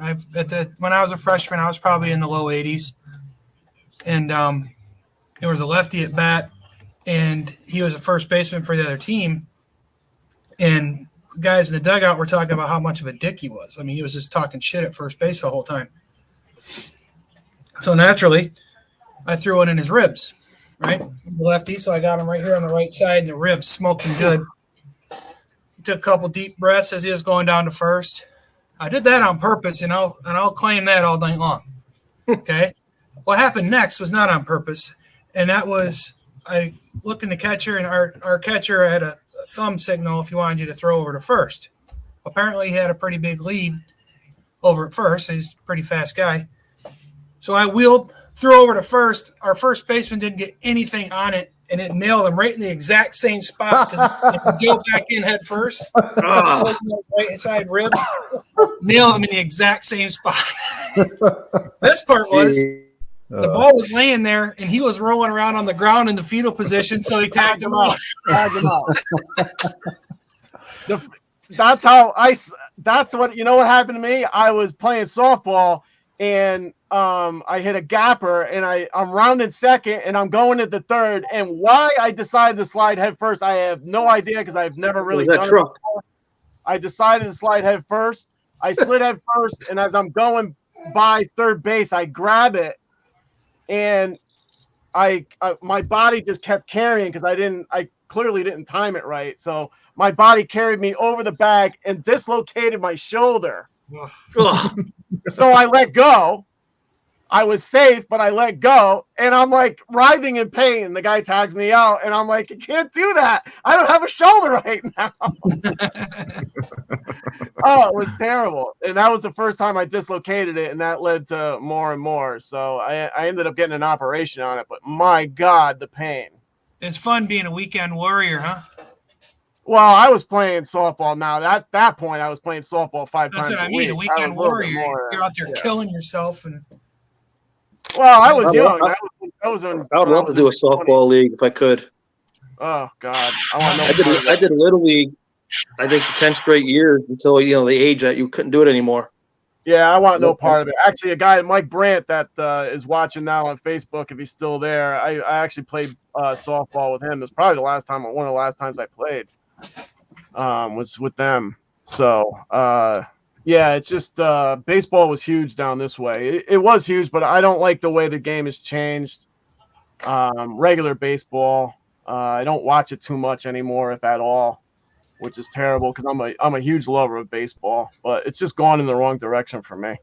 When I was a freshman, I was probably in the low 80s, and there was a lefty at bat, and he was a first baseman for the other team, and the guys in the dugout were talking about how much of a dick he was. I mean, he was just talking shit at first base the whole time. So naturally, I threw it in his ribs. Right, lefty, so I got him right here on the right side, and the ribs smoking good. He took a couple deep breaths as he was going down to first. I did that on purpose, and I'll claim that all night long. Okay, what happened next was not on purpose, and that was I looked in the catcher, and our catcher had a thumb signal if he wanted you to throw over to first. Apparently, he had a pretty big lead over at first. He's a pretty fast guy, so I wheeled. Threw over to first. Our first baseman didn't get anything on it, and it nailed him right in the exact same spot because it go back in head first. Right side ribs, nailed him in the exact same spot. Best part was the ball was laying there, and he was rolling around on the ground in the fetal position, so he tagged him out. That's what what happened to me. I was playing softball, and I hit a gapper, and I'm rounding second, and I'm going at the third. And why I decided to slide head first, I have no idea because I've never really done it before. I decided to slide head first. I slid head first, and as I'm going by third base, I grab it, and my body just kept carrying because I clearly didn't time it right. So my body carried me over the bag and dislocated my shoulder. So I let go. I was safe, but I let go, and I'm like writhing in pain. The guy tags me out, and I'm like, you can't do that. I don't have a shoulder right now. Oh, it was terrible. And that was the first time I dislocated it, and that led to more and more. So I ended up getting an operation on it, but my God, the pain. It's fun being a weekend warrior, huh? Well, I was playing softball now. At that point, I was playing softball 5 times a week. That's what I mean, a weekend warrior. You're out there killing yourself. Well, I was young. I would love to do a softball league if I could. Oh God, I did a little league. I think for 10 straight years until the age that you couldn't do it anymore. Yeah, I want no part of it. Actually, a guy, Mike Brandt, that is watching now on Facebook, if he's still there, I actually played softball with him. It was probably one of the last times I played was with them. So, yeah, it's just baseball was huge down this way. It was huge, but I don't like the way the game has changed. Regular baseball, I don't watch it too much anymore, if at all, which is terrible because I'm a huge lover of baseball, but it's just gone in the wrong direction for me.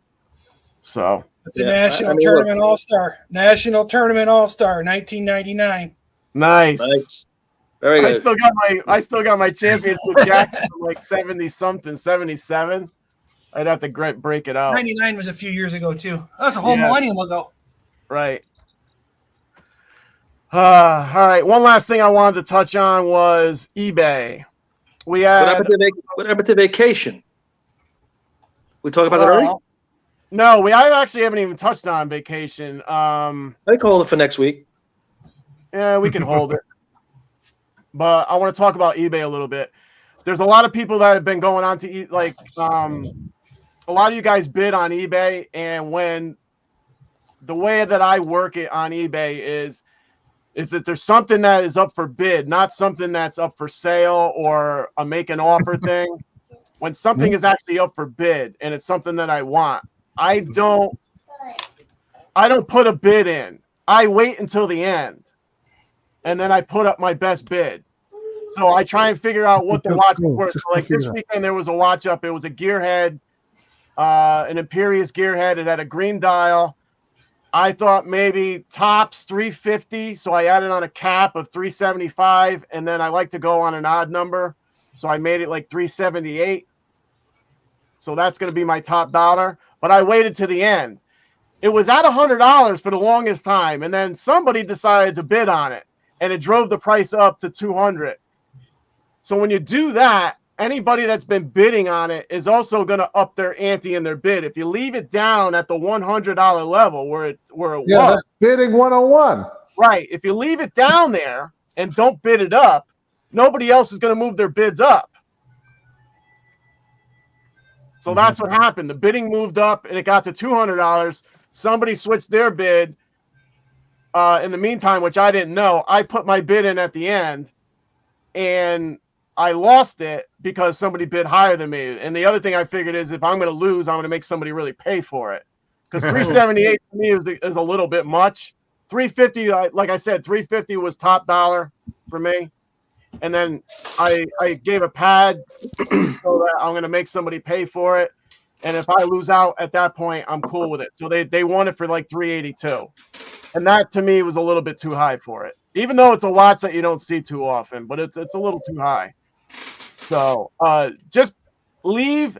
So it's a National Tournament All-Star. National Tournament All-Star, 1999. Nice. Very good. I still got my championship jacket from like 70-something, 77. I'd have to break it out. 99 was a few years ago too. That was a whole millennium ago. Right. All right. One last thing I wanted to touch on was eBay. What happened to vacation? We talked about that already? No, I actually haven't even touched on vacation. I can hold it for next week. Yeah, we can hold it. But I want to talk about eBay a little bit. There's a lot of people that have been going on to a lot of you guys bid on eBay, and when the way that I work it on eBay is that there's something that is up for bid, not something that's up for sale or a make an offer thing. When something is actually up for bid and it's something that I want, I don't put a bid in. I wait until the end, and then I put up my best bid. So I try and figure out what the watch is worth. So like this weekend, there was a watch up. It was a gearhead, an Imperius gearhead. It had a green dial. I thought maybe tops 350, so I added on a cap of 375, and then I like to go on an odd number, so I made it like 378. So that's going to be my top dollar. But I waited to the end. It was at $100 for the longest time, and then somebody decided to bid on it, and it drove the price up to $200. So when you do that, anybody that's been bidding on it is also going to up their ante in their bid. If you leave it down at the $100 level where it was, that's bidding 101. Right. If you leave it down there and don't bid it up, nobody else is going to move their bids up. So that's what happened. The bidding moved up and it got to $200. Somebody switched their bid. In the meantime, which I didn't know, I put my bid in at the end, and I lost it because somebody bid higher than me. And the other thing I figured is if I'm going to lose, I'm going to make somebody really pay for it. Because 378 to me is a little bit much. 350, like I said, 350 was top dollar for me. And then I gave a pad so that I'm going to make somebody pay for it. And if I lose out at that point, I'm cool with it. So they won it for like 382. And that to me was a little bit too high for it. Even though it's a watch that you don't see too often, but it's a little too high. So just leave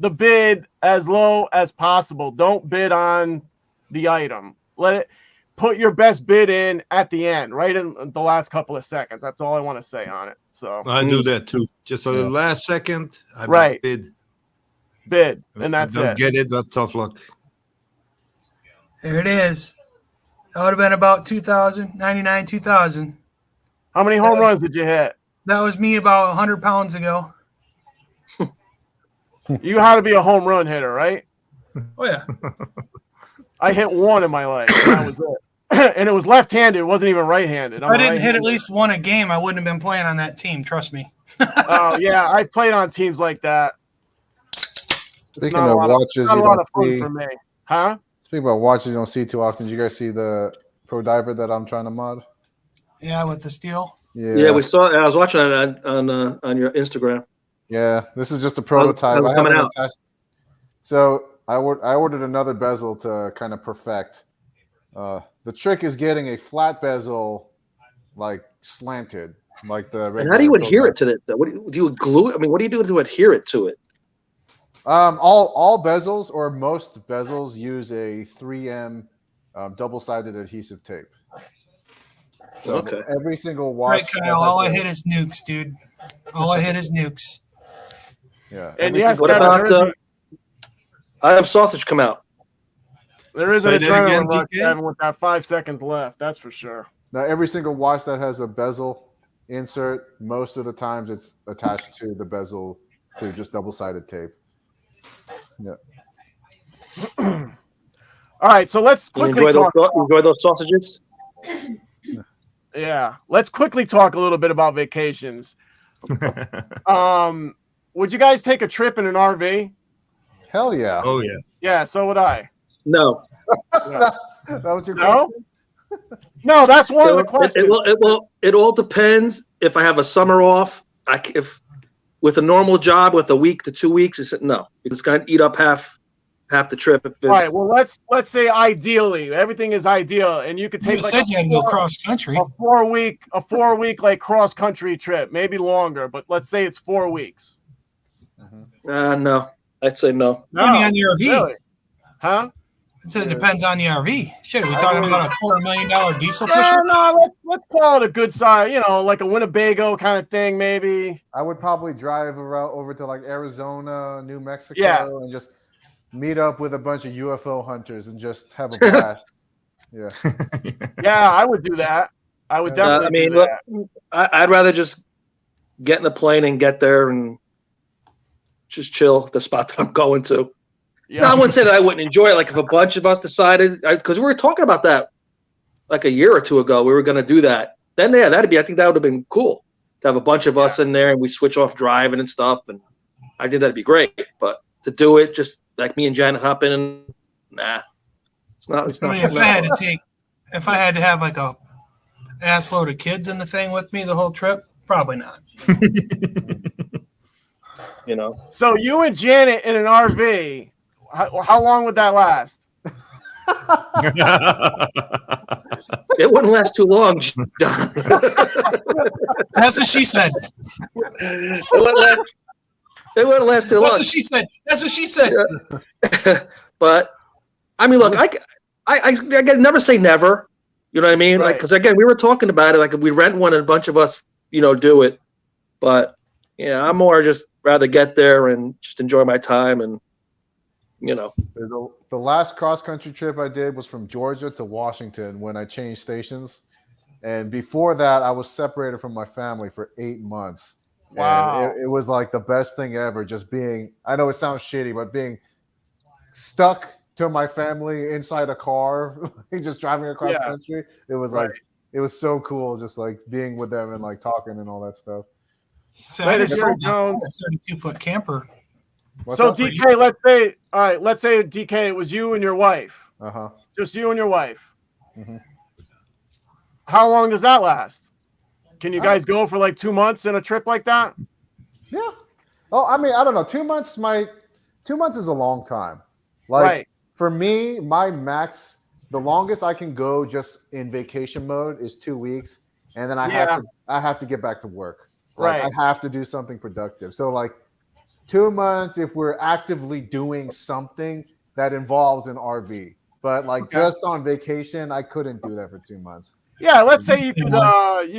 the bid as low as possible. Don't bid on the item. put your best bid in at the end, right in the last couple of seconds. That's all I want to say on it. So I do that too. Just on the last second, I bid, and that's don't it. get it, that's tough luck. There it is. That would have been about 99, 2000. How many home runs did you hit? That was me about 100 pounds ago. You had to be a home run hitter, right? Oh, yeah. I hit one in my life. And that was it. And it was left-handed. It wasn't even right-handed. If I didn't hit at least one a game, I wouldn't have been playing on that team. Trust me. Oh, yeah. I played on teams like that. Speaking of watches, not a lot of fun for me. Huh? Speaking about watches you don't see too often, did you guys see the Pro Diver that I'm trying to mod? Yeah, with the steel. Yeah, we saw it. I was watching it on your Instagram. Yeah, this is just a prototype. I haven't attached. So I ordered another bezel to kind of perfect. The trick is getting a flat bezel, like slanted, like the. And how do you adhere it to it? What do you glue it? I mean, what do you do to adhere it to it? All bezels or most bezels use a 3M double-sided adhesive tape. So okay. Every single watch. Right, Kyle. All I hit is nukes, dude. All I hit is nukes. Yeah. And yes, what about I have sausage come out? There is an adrenaline rush, Kevin, with that 5 seconds left. That's for sure. Now, every single watch that has a bezel insert, most of the times it's attached to the bezel through just double-sided tape. Yeah. All right, so let's quickly enjoy those sausages. Yeah, let's quickly talk a little bit about vacations. Would you guys take a trip in an RV? Hell yeah! Oh yeah. Yeah, so would I. No. That was your question? No, that's one of the questions. It all depends. If I have a summer off, if with a normal job with a week to 2 weeks, it's going to eat up half the trip. All right. Well, let's say ideally, everything is ideal, and you could take. You said you had to go cross country. A 4 week like cross country trip, maybe longer, but let's say it's 4 weeks. No, I'd say no. Depending on your RV, really? Huh? It said it depends on the RV. Shit, are we talking about a $250,000 diesel pusher? Yeah, no, let's call it a good size, like a Winnebago kind of thing, maybe. I would probably drive over to like Arizona, New Mexico, and just meet up with a bunch of UFO hunters and just have a blast. Yeah. Yeah, I would do that. I would definitely do that. Look, I'd rather just get in a plane and get there and just chill at the spot that I'm going to. Yeah. No, I wouldn't say that I wouldn't enjoy it. Like if a bunch of us decided, because we were talking about that like a year or two ago, we were going to do that. Then I think that would have been cool to have a bunch of us in there and we switch off driving and stuff. And I think that'd be great. But to do it just like me and Janet hop in and it's not. I mean, if I had to have like a ass load of kids in the thing with me the whole trip, probably not. So you and Janet in an RV. How long would that last? It wouldn't last too long, John. That's what she said. It wouldn't last too long. That's what she said. That's what she said. Yeah. But I mean, look, I never say never. You know what I mean? Right. Like, because again, we were talking about it. Like, if we rent one and a bunch of us, do it. But yeah, I'm more just rather get there and just enjoy my time and. The last cross-country trip I did was from Georgia to Washington when I changed stations. And before that, I was separated from my family for 8 months. Wow. And it was like the best thing ever, just being, I know it sounds shitty, but being stuck to my family inside a car, just driving across country. It was like, it was so cool just like being with them and like talking and all that stuff. So I just sold a 32-foot camper. So DK, let's say DK, it was you and your wife. Just you and your wife. Mm-hmm. How long does that last? Can you guys go for like 2 months in a trip like that? Yeah. Well, I mean, I don't know. 2 months 2 months is a long time. Like for me, my max, the longest I can go just in vacation mode is 2 weeks, and then I have to get back to work. Like, I have to do something productive. So like 2 months if we're actively doing something that involves an RV. But like just on vacation, I couldn't do that for 2 months. Yeah, let's say you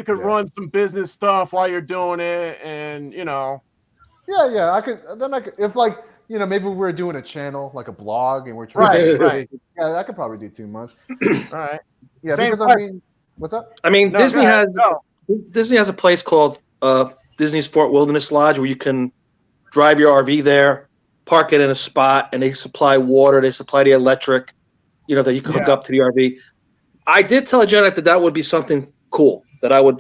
could run some business stuff while you're doing it, and Yeah, I could. Then I could, if like maybe we're doing a channel like a blog, and we're trying. Right. Yeah, I could probably do 2 months. All right. Yeah, because I mean, what's up? I mean, Disney has a place called Disney's Fort Wilderness Lodge where you can drive your RV there, park it in a spot, and they supply water, they supply the electric, that you can hook up to the RV. I did tell Janet that would be something cool that I would,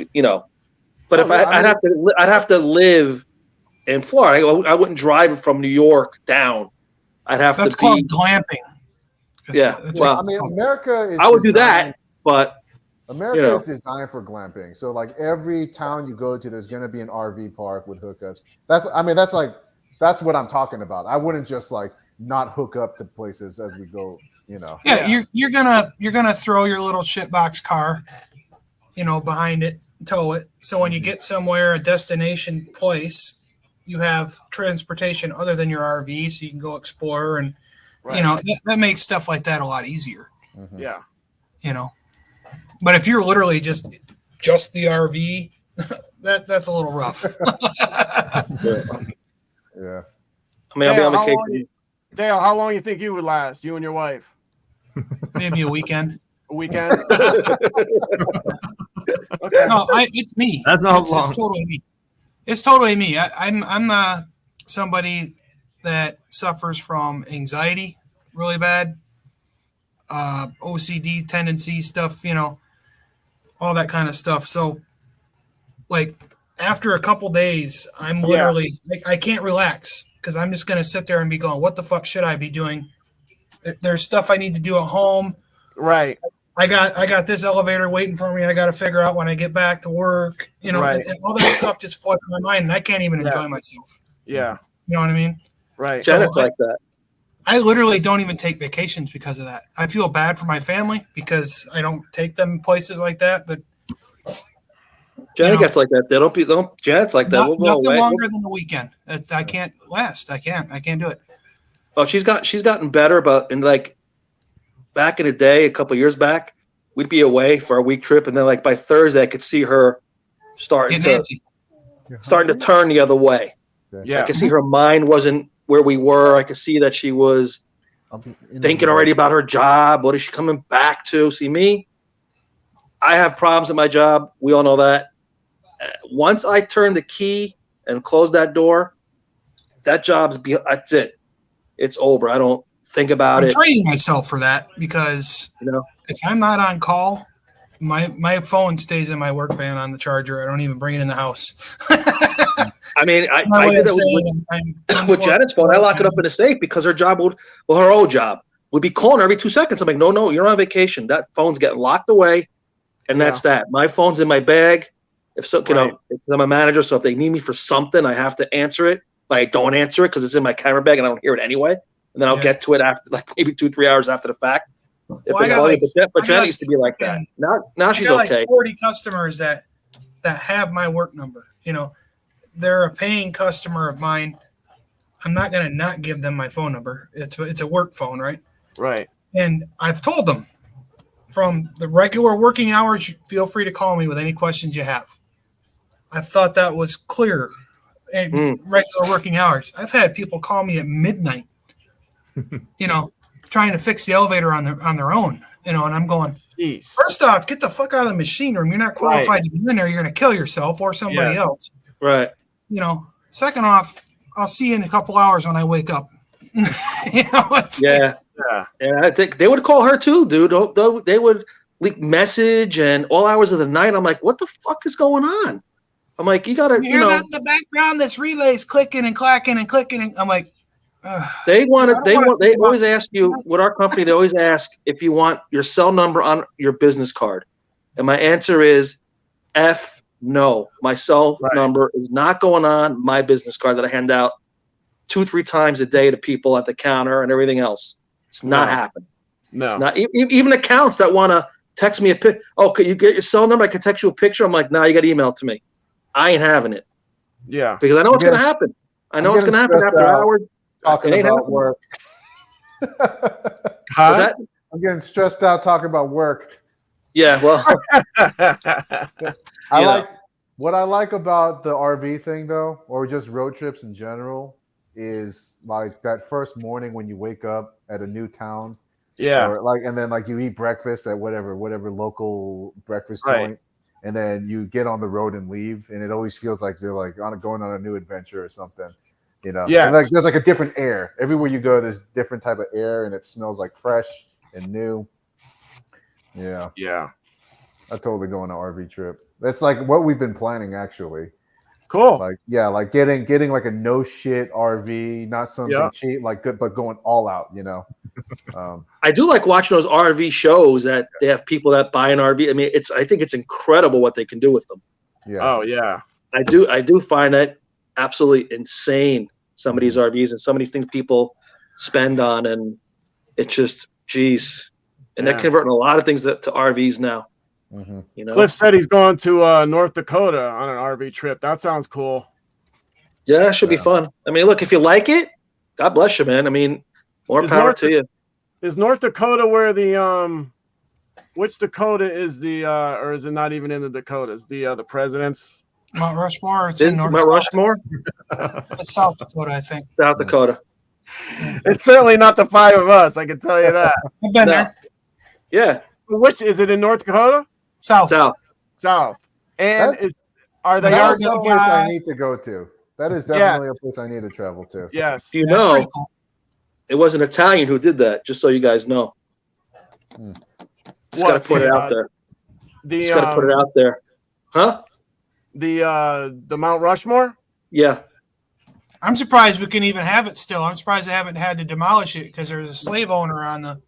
but if I'd have to live in Florida. I wouldn't drive from New York down. I'd have That's to be. called glamping. Yeah, well, I mean, America is. I would do that, but America is designed for glamping. So, like every town you go to, there's going to be an RV park with hookups. That's what I'm talking about. I wouldn't just like not hook up to places as we go. Yeah, you're gonna throw your little shitbox car, behind it, tow it. So when you get somewhere, a destination place, you have transportation other than your RV, so you can go explore, and that makes stuff like that a lot easier. Mm-hmm. Yeah. But if you're literally just the RV, that's a little rough. Yeah. I mean, I'll be on vacation. Dale, how long you think you would last, you and your wife? Maybe a weekend. A weekend? Okay. No, it's me. That's not long. It's totally me. It's totally me. I'm somebody that suffers from anxiety really bad, OCD tendency stuff, all that kind of stuff. So, like, after a couple days, I'm literally I can't relax because I'm just gonna sit there and be going, "What the fuck should I be doing?" There's stuff I need to do at home. Right. I got this elevator waiting for me. I got to figure out when I get back to work. And all that stuff just flooded my mind, and I can't even enjoy myself. Yeah. You know what I mean? Right. Janet's like that. I literally don't even take vacations because of that. I feel bad for my family because I don't take them places like that. But Janet gets like that. Janet's like that. Nothing longer than the weekend. I can't last. I can't do it. Oh, she's gotten better, but like back in the day, a couple of years back, we'd be away for a week trip, and then like by Thursday, I could see her starting to turn the other way. Yeah, I could see her mind wasn't where we were. I could see that she was thinking already about her job. What is she coming back to? See me? I have problems at my job. We all know that. Once I turn the key and close that door, that's it. It's over. I don't think about it. I'm training myself for that because if I'm not on call, my phone stays in my work van on the charger. I don't even bring it in the house. I mean, I did that with Janet's phone. I lock it up in a safe because her old job would be calling her every 2 seconds. I'm like, no, you're on vacation. That phone's getting locked away, and that's that. My phone's in my bag. If I'm a manager, so if they need me for something, I have to answer it. But I don't answer it because it's in my camera bag and I don't hear it anyway. And then I'll get to it after, like maybe 2-3 hours after the fact. But Janet used to be like that. Now she's okay. Like 40 customers that have my work number. They're a paying customer of mine. I'm not going to not give them my phone number. It's a work phone, right? Right. And I've told them from the regular working hours, feel free to call me with any questions you have. I thought that was clear. And regular working hours. I've had people call me at midnight, trying to fix the elevator on their own, and I'm going, jeez. First off, get the fuck out of the machine room. You're not qualified to be in there. You're going to kill yourself or somebody else. Right. Second off, I'll see you in a couple hours when I wake up. Yeah. I think they would call her too, dude. They would leak message and all hours of the night. I'm like, what the fuck is going on? I'm like, you gotta, hear that in the background. This relay's clicking and clacking and clicking. And I'm like, they always ask you with our company. They always ask if you want your cell number on your business card, and my answer is, no. My cell number is not going on my business card that I hand out 2-3 times a day to people at the counter and everything else. It's not happening. No, it's not. Even accounts that want to text me a pic. Oh, could you get your cell number? I can text you a picture. I'm like, nah, you got to email it to me. I ain't having it. Yeah. Because I know it's going to happen. I know it's going to happen after hours. Talking about work. I'm I'm getting stressed out talking about work. Yeah, well, what I like about the RV thing though, or just road trips in general, is like that first morning when you wake up at a new town. Yeah. Or like, and then like you eat breakfast at whatever local breakfast Right. joint, and then you get on the road and leave, and it always feels like you're like going on a new adventure or something, you know? Yeah. And like there's like a different air everywhere you go. There's different type of air, and it smells like fresh and new. Yeah. Yeah. I totally go on an RV trip. That's like what we've been planning actually. Cool. Like like getting like a no shit RV, not something cheap, like good, but going all out, you know. I do like watching those RV shows that they have people that buy an RV. I mean, I think it's incredible what they can do with them. Yeah. Oh yeah. I do find that absolutely insane. Some of these RVs and some of these things people spend on, and it's just, geez. And they're converting a lot of things to RVs now. Mm-hmm. You know, Cliff said he's going to North Dakota on an RV trip. That sounds cool. Yeah, it should be fun. I mean, look, if you like it, God bless you, man. I mean, more power to you. Is North Dakota where the which Dakota is the or is it not even in the Dakotas? The president's Mount Rushmore. It's in North Mount Rushmore. It's South Dakota, I think. South Dakota. It's certainly not the five of us. I can tell you that. I've been there. Yeah. Which is it in North Dakota? South. And are they that all is some place I need to go to? That is definitely a place I need to travel to. Yes. You know, it was an Italian who did that, just so you guys know. Just got to put it out there. Just got to put it out there. Huh? The Mount Rushmore? Yeah. I'm surprised we can even have it still. I'm surprised they haven't had to demolish it because there's a slave owner on the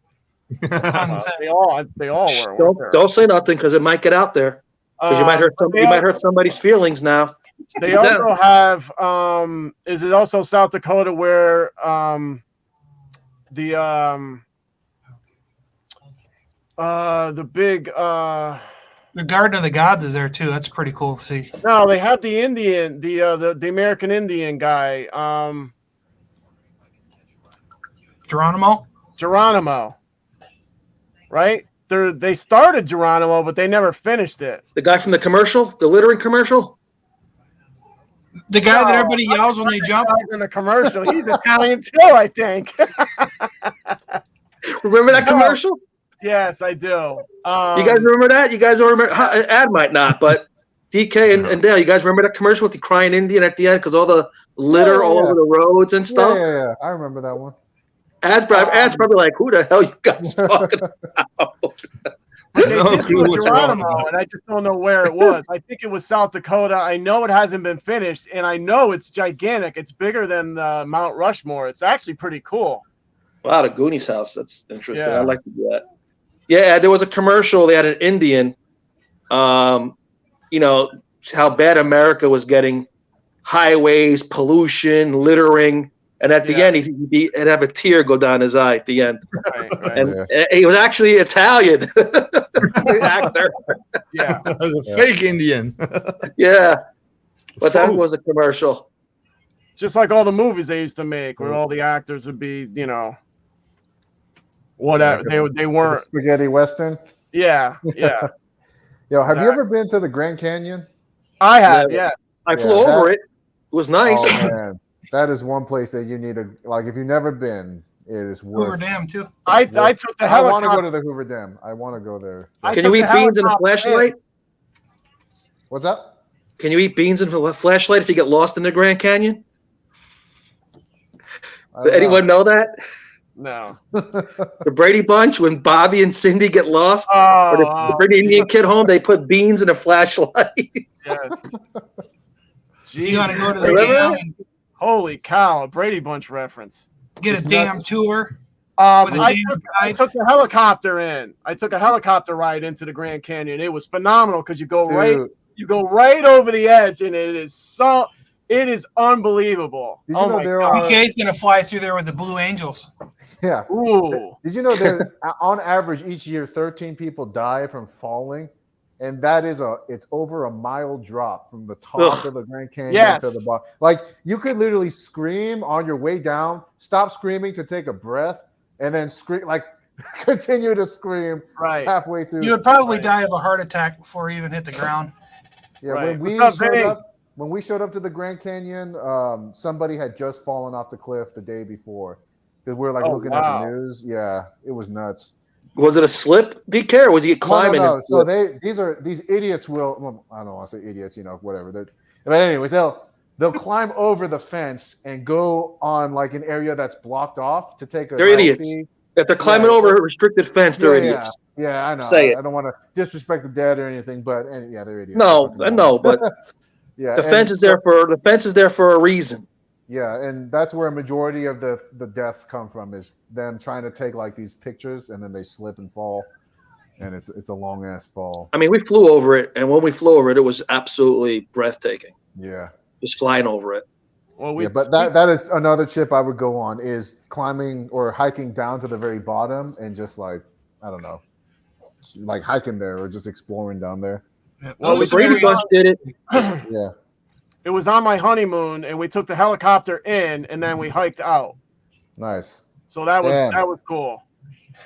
They all were. Don't say nothing because it might get out there. Because you might hurt somebody's feelings now. They also have is it also South Dakota where the big the Garden of the Gods is there too. That's pretty cool to see. No, they had the Indian, the American Indian guy, Geronimo. Right? They started Geronimo, but they never finished it. The guy from the commercial, the littering commercial? The guy that everybody yells when they jump in the commercial. He's Italian too, I think. Remember that commercial? Yes, I do. You guys remember that? You guys remember? Ad might not, but DK and Dale, you guys remember that commercial with the crying Indian at the end because all the litter all over the roads and stuff? Yeah. I remember that one. Ad's probably like, who the hell you guys talking about? They did do a Geronimo, and I just don't know where it was. I think it was South Dakota. I know it hasn't been finished, and I know it's gigantic. It's bigger than Mount Rushmore. It's actually pretty cool. Wow, the Goonies house. That's interesting. Yeah. I'd like to do that. Yeah, there was a commercial. They had an Indian, you know, how bad America was getting, highways, pollution, littering. And at the end, he'd have a tear go down his eye at the end. Right. And he was actually Italian actor. Yeah. A fake Indian. Yeah. But that was a commercial. Just like all the movies they used to make where all the actors would be, you know, whatever. They weren't. Spaghetti Western? Yeah. Yo, have you ever been to the Grand Canyon? I have, yeah. I flew over it. It was nice. Oh, man. That is one place that you need to, like, if you've never been, it is worth. Hoover Dam too. I took the helicopter. I want to go to the Hoover Dam. I want to go there. Can you eat beans in a flashlight? What's up? Can you eat beans in a flashlight if you get lost in the Grand Canyon? Did anyone know that? No. The Brady Bunch, when Bobby and Cindy get lost, or the Brady Indian kid home, they put beans in a flashlight. Yes. You got to go to the dam. Holy cow, Brady Bunch reference. Get a damn tour. I took the helicopter in. I took a helicopter ride into the Grand Canyon. It was phenomenal because you go right over the edge, and it is unbelievable. Did you know there are PK's gonna fly through there with the Blue Angels. Yeah. Ooh. Did you know that on average each year 13 people die from falling? And that is it's over a mile drop from the top of the Grand Canyon to the bottom. Like you could literally scream on your way down, stop screaming to take a breath, and then scream like continue to scream Right. halfway through. You would probably die of a heart attack before you even hit the ground. Yeah, Right. when we showed up to the Grand Canyon, somebody had just fallen off the cliff the day before. Because we were like looking at the news. Yeah, it was nuts. Was it a slip, DK, or was he climbing? No. So these idiots will. Well, I don't want to say idiots, whatever. But anyways, they'll climb over the fence and go on like an area that's blocked off to take a They're selfie. idiots. If they're climbing over a restricted fence, they're idiots. Yeah, I know. Say it. I don't want to disrespect the dead or anything, but they're idiots. No, but yeah, the fence is there for a reason. Yeah, and that's where a majority of the deaths come from, is them trying to take like these pictures and then they slip and fall, and it's a long ass fall. I mean, we flew over it, and when we flew over it, it was absolutely breathtaking. Yeah, just flying over it. Well, but that is another trip I would go on, is climbing or hiking down to the very bottom and just like, I don't know, like hiking there or just exploring down there. Well, the Brady Bunch did it. Yeah. It was on my honeymoon, and we took the helicopter in, and then we hiked out. Nice. So that was cool.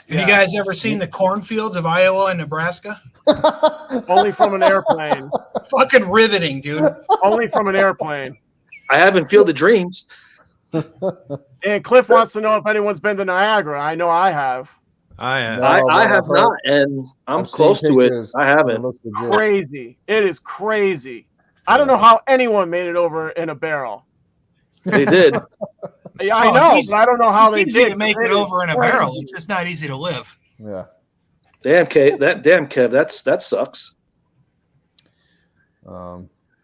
Have you guys ever seen the cornfields of Iowa and Nebraska? Only from an airplane. Fucking riveting, dude. Only from an airplane. I haven't Field of Dreams. And Cliff wants to know if anyone's been to Niagara. I know I have. I have. I have not, and I'm close to it. I haven't. Crazy. It is crazy. I don't know how anyone made it over in a barrel. They did. Yeah, I know, but I don't know how they It's easy did. to make it over in a barrel. It's just not easy to live. Yeah. Damn, Kev, that sucks.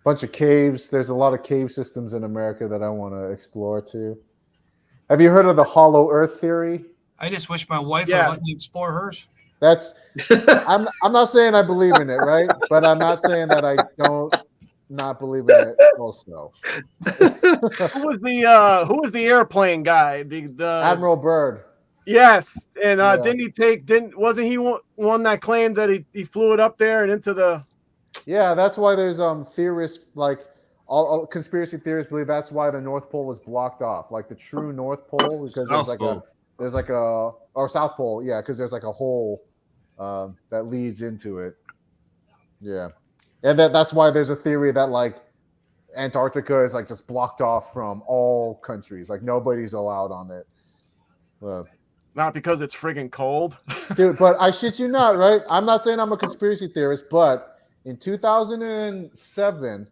Bunch of caves. There's a lot of cave systems in America that I want to explore too. Have you heard of the hollow earth theory? I just wish my wife would let me explore hers. That's I'm not saying I believe in it, right? But I'm not saying that I don't not believe in it also. Who was the airplane guy? The Admiral Byrd. Yes, and wasn't he one that claimed that he flew it up there and into the? Yeah, that's why there's theorists, like all conspiracy theorists believe that's why the North Pole is blocked off, like the true North Pole, because there's like a or South Pole, yeah, because there's like a hole that leads into it. Yeah, and that's why there's a theory that like Antarctica is like just blocked off from all countries, like nobody's allowed on it. Not because it's friggin' cold, dude. But I shit you not, right? I'm not saying I'm a conspiracy theorist, but in 2007,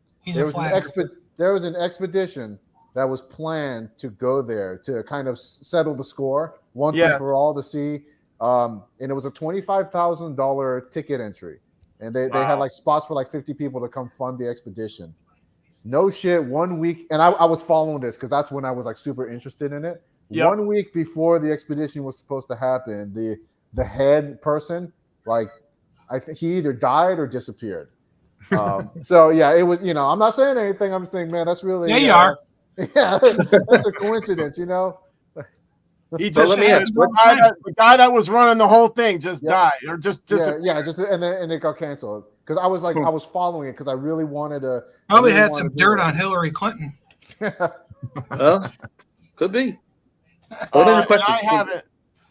there was an expedition that was planned to go there to kind of settle the score once and for all to see. And it was a $25,000 ticket entry, and they had like spots for like 50 people to come fund the expedition. No shit. 1 week, and I was following this because that's when I was like super interested in it. Yep. 1 week before the expedition was supposed to happen, the head person, like, I think he either died or disappeared. So yeah, it was. I'm not saying anything. I'm just saying, man, that's really. Yeah, you are. Yeah, that's a coincidence, He just the guy that was running the whole thing just died, or just and it got canceled because I was like I was following it because I really wanted to. Probably had some dirt on Hillary Clinton. Well, could be.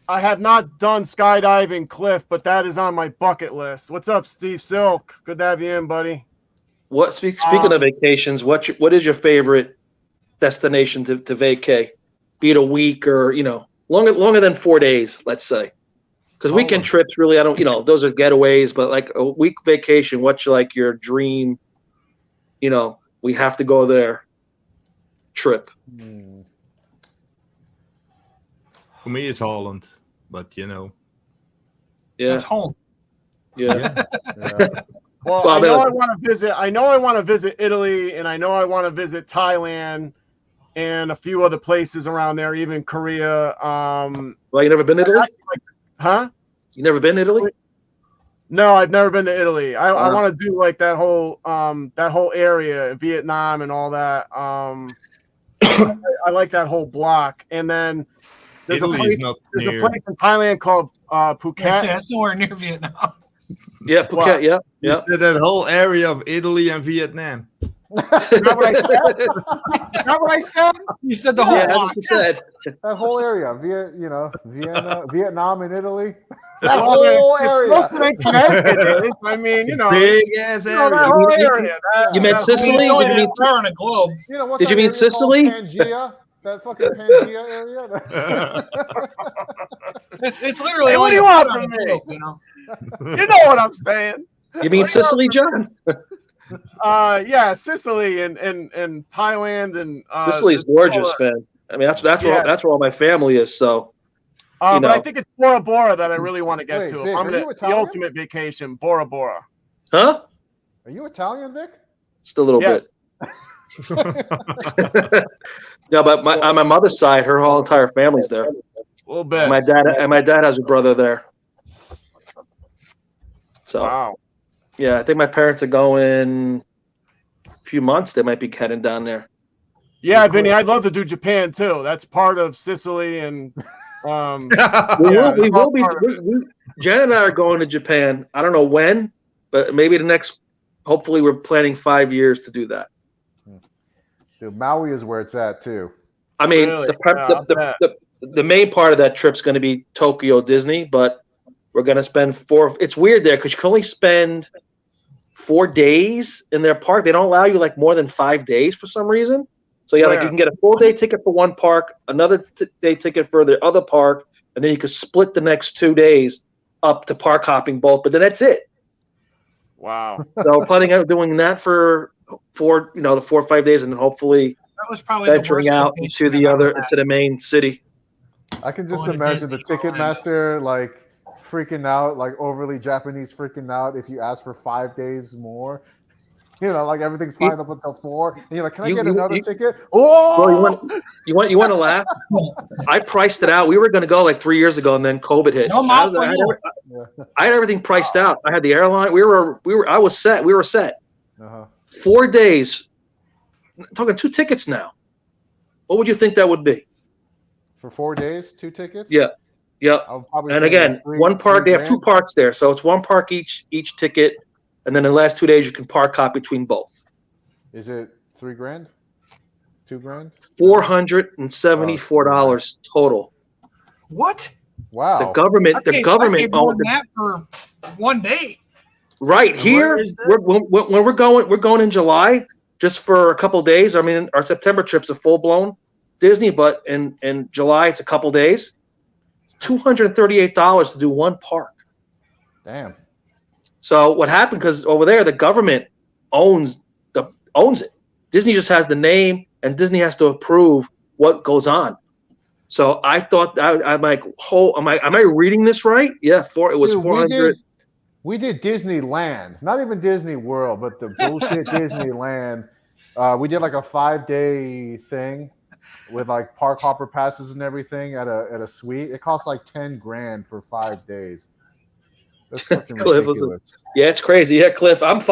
I have not done skydiving, Cliff, but that is on my bucket list. What's up, Steve Silk? Good to have you in, buddy. Speaking of vacations, what is your favorite destination to vacay? Be it a week or longer than 4 days, let's say. Because weekend trips, really, I don't. Those are getaways, but like a week vacation, what's like your dream? We have to go there. Trip. For me, it's Holland, but Yeah, it's home. Yeah. Well, I know I want to visit. I know I want to visit Italy, and I know I want to visit Thailand, and a few other places around there, even Korea. Well, you never been to Italy? Huh? You never been to Italy? No, I've never been to Italy. I want to do like that whole area, Vietnam and all that. I like that whole block, and then. There's a place in Thailand called Phuket. That's nowhere near Vietnam. Yeah, Phuket. Yeah. That whole area of Italy and Vietnam. Is that what I said? Is that what I said? You said the whole Yeah, that's block. what you said. That whole area, Vienna, Vietnam, and Italy. That whole area. Connecticut is. I mean, Big ass that area. whole area. You meant Sicily? It's only Did you that far on a globe. What's Did you that mean area Sicily? called? Pangea? That fucking Pangea area? It's literally Hey, what only do you a want foot on from a me? globe, you know. You know what I'm saying? You mean Sicily, John? Yeah, Sicily and Thailand and Sicily is gorgeous, man. I mean, that's where all my family is. So, but I think it's Bora Bora that I really want to get to. Vic, I'm are you the Italian? ultimate vacation, Bora Bora. huh? Are you Italian, Vic? Just a little Yes. bit. No, but on my mother's side, her whole entire family's there. A little bit. My dad has a brother there. So, Wow. yeah, I think my parents are going a few months. They might be heading down there. Yeah, Vinny, I'd love to do Japan too. That's part of Sicily and we will be. Jen and I are going to Japan. I don't know when, but maybe the next. Hopefully, we're planning 5 years to do that. Dude, Maui is where it's at too. I mean, Really? the main part of that trip's going to be Tokyo Disney, but we're going to spend 4. It's weird there because you can only spend 4 days in their park. They don't allow you like more than 5 days for some reason. So yeah, like you can get a full day ticket for one park, another day ticket for the other park, and then you can split the next 2 days up to park hopping both. But then that's it. Wow. So we're planning on doing that for the 4 or 5 days, and then hopefully That was probably venturing out to the main city. I can just imagine the Ticketmaster like freaking out, like overly Japanese freaking out if you ask for 5 days more. Like everything's fine up until 4, and you're like, "Can I get another ticket?" Oh, well, you want to laugh? I priced it out. We were going to go like 3 years ago, and then COVID hit. I had everything priced out. I had the airline. I was set. We were set. 4 days. I'm talking 2 tickets now. What would you think that would be? For 4 days, 2 tickets? Yeah. And again, one park. They have 2 parks there, so it's 1 park each ticket. And then the last 2 days, you can park hop between both. Is it $3,000? $2,000? $474 total. What? Wow. The government owned that for 1 day. Right here, when we're going in July, just for a couple of days. I mean, our September trip's a full blown Disney, but in July it's a couple of days. It's $238 to do 1 park. Damn. So what happened? Because over there, the government owns it. Disney just has the name, and Disney has to approve what goes on. So I thought I'm like, am I reading this right? Yeah, it was 400. We did Disneyland, not even Disney World, but the bullshit Disneyland. We did like a 5-day thing with like park hopper passes and everything at a suite. It cost like $10,000 for 5 days. That's fucking Cliff, ridiculous. Yeah, it's crazy. Yeah, Cliff, I'm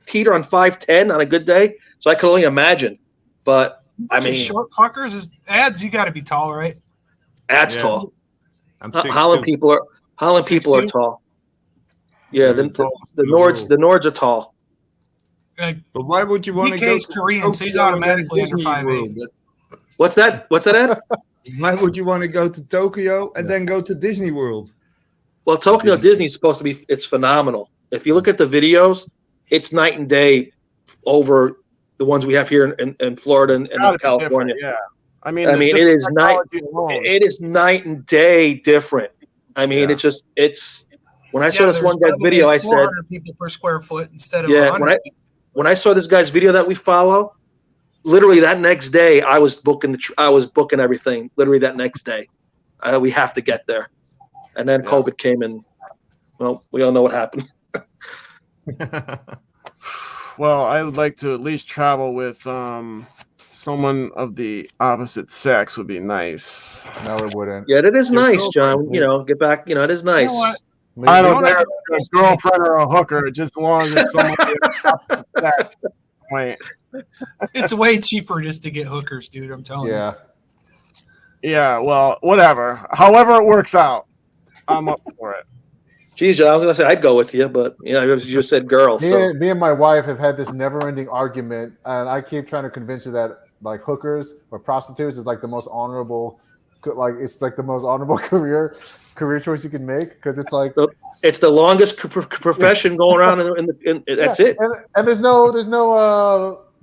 teeter on 5'10" on a good day, so I could only imagine. But I mean, short fuckers ads. You got to be tall, right? Ads tall. Holland people are tall. Yeah, the Nords are tall. But why would you want to go? DK's Korean, so he's automatically under 5'8". What's that, Ed? Why would you want to go to Tokyo and then go to Disney World? Well, Tokyo Disney is supposed to be. It's phenomenal. If you look at the videos, it's night and day over the ones we have here in Florida and California. Yeah, I mean, it is night and day different. I mean, it's when I saw this one guy's video, I said 400 people per square foot instead of 100. When I saw this guy's video that we follow, literally that next day I was booking everything. Literally that next day, we have to get there, and then COVID came and well, we all know what happened. Well, I would like to at least travel with someone of the opposite sex would be nice. No, it wouldn't. Yeah, it is nice, John. Get back. It is nice. You know what? I don't care if it's a girlfriend or a hooker, just as long as someone of the opposite sex. Wait. It's way cheaper just to get hookers, dude. I'm telling you. Yeah, well, whatever. However it works out, I'm up for it. Geez, John, I was gonna say I'd go with you, but you just said girl. Me and my wife have had this never-ending argument, and I keep trying to convince her that like hookers or prostitutes is like the most honorable, it's like the most honorable career choice you can make because it's like it's the longest profession going around that's it. And there's no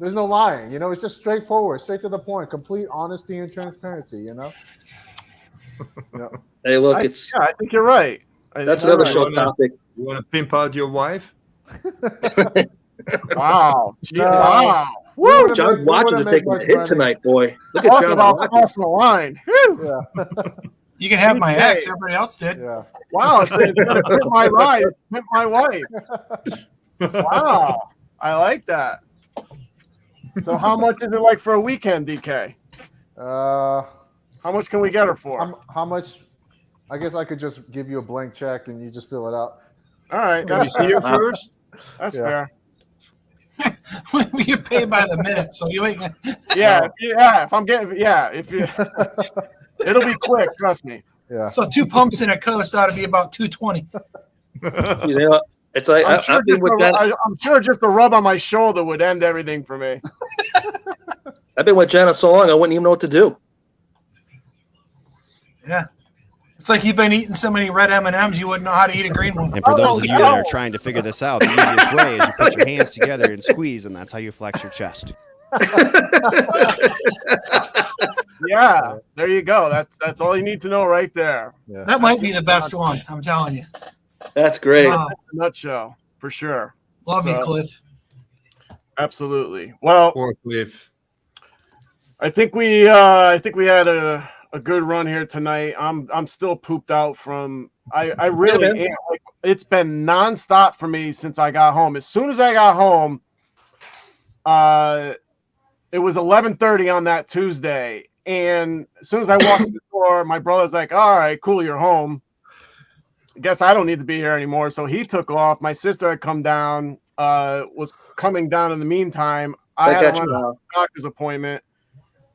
lying. It's just straightforward, straight to the point, complete honesty and transparency. Hey, look, I think you're right. That's another show topic. You want to pimp out your wife? Wow. Wow. Woo! John Watches are taking a hit tonight, boy. Look at John off the line. Yeah. You can have my ex. Everybody else did. Yeah. Wow. It's pimp my ride. Pimp my wife. Wow. I like that. So how much is it like for a weekend, DK? How much can we get her for? How much? I guess I could just give you a blank check and you just fill it out. All right. Can we see her first? That's fair. We get paid by the minute, so you ain't gonna... If I'm getting it'll be quick, trust me. Yeah. So 2 pumps in a coast ought to be about $220. It's like I'm sure just a rub on my shoulder would end everything for me. I've been with Janet so long I wouldn't even know what to do. Yeah. It's like you've been eating so many red M&Ms, you wouldn't know how to eat a green one. And for those of you that are trying to figure this out, the easiest way is you put your hands together and squeeze, and that's how you flex your chest. Yeah, there you go. That's all you need to know right there. Yeah. That might be the best one, I'm telling you. That's great. Wow. That's a nutshell, for sure. Love you, Cliff. Absolutely. Well, Poor Cliff. I think we had a good run here tonight. I'm still pooped out from I really am. Like, it's been nonstop for me since I got home. As soon as I got home, it was 11:30 on that Tuesday, and as soon as I walked in the door, my brother's like, "All right, cool, you're home. I guess I don't need to be here anymore." So he took off. My sister had come down, was coming down in the meantime. I had to run a doctor's appointment.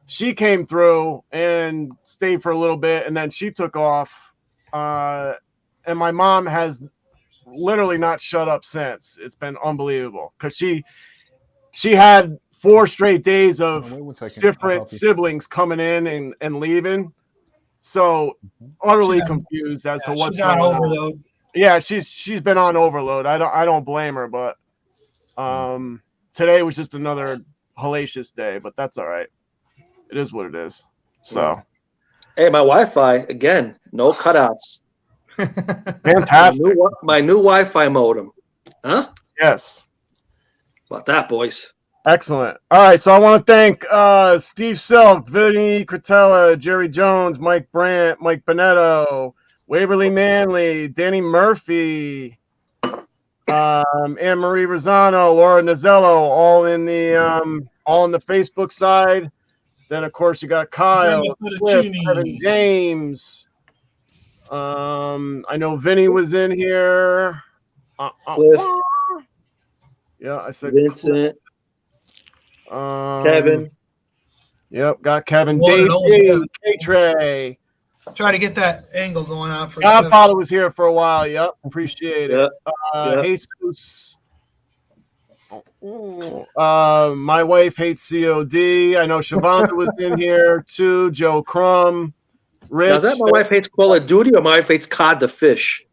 She came through and stayed for a little bit, and then she took off. And my mom has literally not shut up since. It's been unbelievable because she had 4 straight days of different siblings coming in and leaving. So utterly confused as to what's going on. Overload. Yeah, she's been on overload. I don't blame her, but today was just another hellacious day, but that's all right. It is what it is. So, hey, my Wi-Fi again, no cutouts. Fantastic. My new Wi-Fi modem. Huh? Yes. About that, boys. Excellent. All right, so I want to thank Steve Silk, Vinny Cretella, Jerry Jones, Mike Brandt, Mike Bonetto, Waverly Manley, Danny Murphy, Anne Marie Rosano, Laura Nazello, all in the Facebook side. Then, of course, you got Kyle, Cliff, Kevin James. I know Vinny was in here. Cliff. Yeah, I said Vincent. Kevin. Yep, got Kevin. Dave, K-Trey. Try to get that angle going on for Godfather was here for a while. Yep, appreciate it. Yep. Jesus. My wife hates COD. I know Shavonda was in here too. Joe Crum. Rich. Now, is that my wife hates Call of Duty or my wife hates Cod the Fish?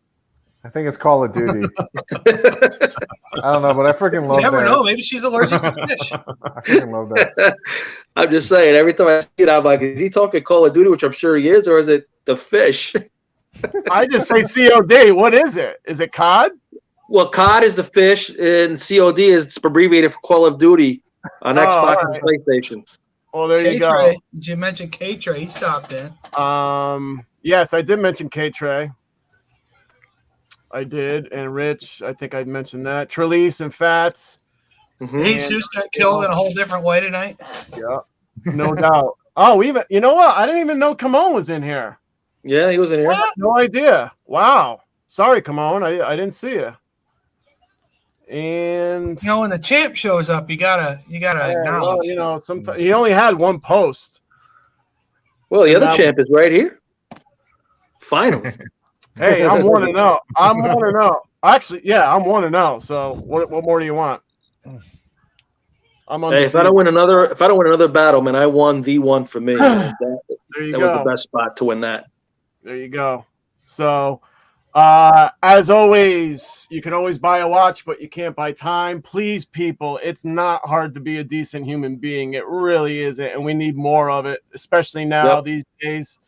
I think it's Call of Duty. I don't know, but I freaking love that. You never know. Maybe she's allergic to fish. I freaking love that. I'm just saying, every time I see it, I'm like, is he talking Call of Duty, which I'm sure he is, or is it the fish? I just say COD. What is it? Is it COD? Well, COD is the fish, and COD is abbreviated for Call of Duty on Xbox and PlayStation. Well, there you go. Did you mention K-Trey? He stopped in. Yes, I did mention K-Trey. I did, and Rich, I think I mentioned that. Trelise and Fats. Mm-hmm. Jesus got killed in a whole different way tonight. Yeah, no doubt. Oh, you know what? I didn't even know Kamon was in here. Yeah, he was in here. What? No idea. Wow. Sorry, Kamon. I didn't see you. And when the champ shows up, you gotta acknowledge. Well, sometimes he only had one post. Well, the other champ is right here. Finally. Hey, I'm 1-0. I'm 1-0. Actually, yeah, I'm 1-0. So what more do you want? I'm Hey, if I don't win another battle, man, I won the one for me. There you that go. was the best spot to win that. There you go. So, as always, you can always buy a watch, but you can't buy time. Please, people, it's not hard to be a decent human being. It really isn't, and we need more of it, especially now these days.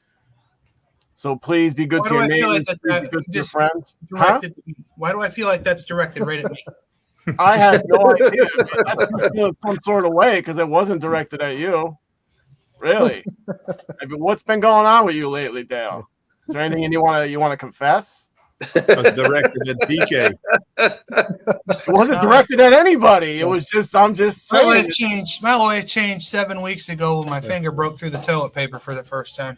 So please be good to your neighbors. Please be good to your friends. Why do I feel like that's directed right at me? I have no idea. I feel some sort of way because it wasn't directed at you. Really? I mean, what's been going on with you lately, Dale? Is there anything you want to confess? It was directed at DK. It wasn't directed at anybody. It was just I'm just saying. My life changed 7 weeks ago when my finger broke through the toilet paper for the first time.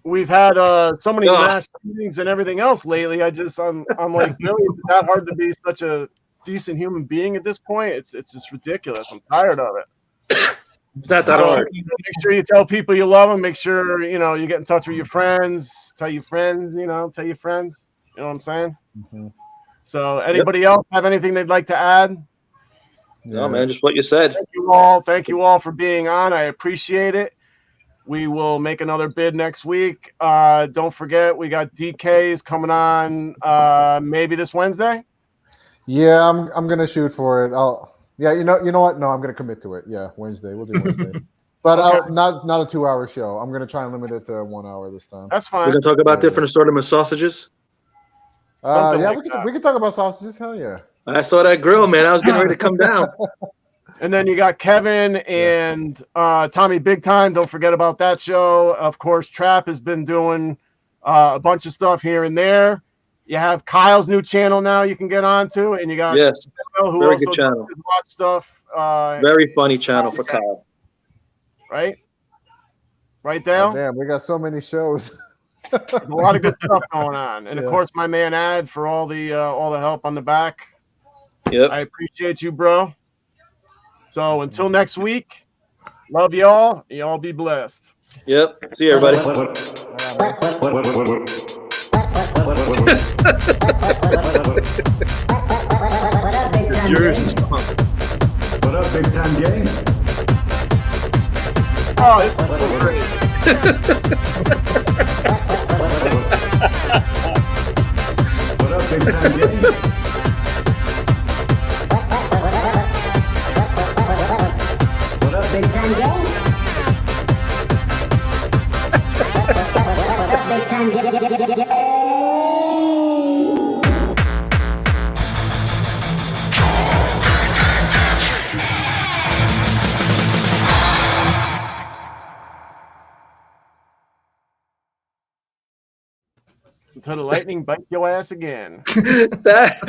We've had so many mass shootings and everything else lately. I'm like, really, is it that hard to be such a decent human being at this point? It's just ridiculous. I'm tired of it. It's not that hard. Make sure you tell people you love them. Make sure you get in touch with your friends. Tell your friends. Tell your friends. You know what I'm saying? Mm-hmm. So, anybody else have anything they'd like to add? No, man, just what you said. Thank you all. Thank you all for being on. I appreciate it. We will make another bid next week. Don't forget, we got DKs coming on maybe this Wednesday. Yeah, I'm gonna shoot for it. You know what? No, I'm gonna commit to it. Yeah, Wednesday. We'll do Wednesday. But Okay. not a 2-hour show. I'm gonna try and limit it to 1 hour this time. That's fine. We're gonna talk about different assortment of sausages. We can talk about sausages. Hell yeah. I saw that grill, man. I was getting ready to come down. And then you got Kevin and Tommy Big Time. Don't forget about that show. Of course, Trap has been doing a bunch of stuff here and there. You have Kyle's new channel now you can get onto, and you got Dale, who very also good channel. does watch stuff. Very funny channel for Kyle. Right, Dale? Oh, damn, we got so many shows. There's a lot of good stuff going on, and of course, my man Ad for all the help on the back. Yep. I appreciate you, bro. So until next week, love y'all. Y'all be blessed. Yep. See you, everybody. What up, big time gang? Oh, it's so great. What up, big time gang? What up, big time gang? What up, big time gang? Until the lightning bite your ass again. That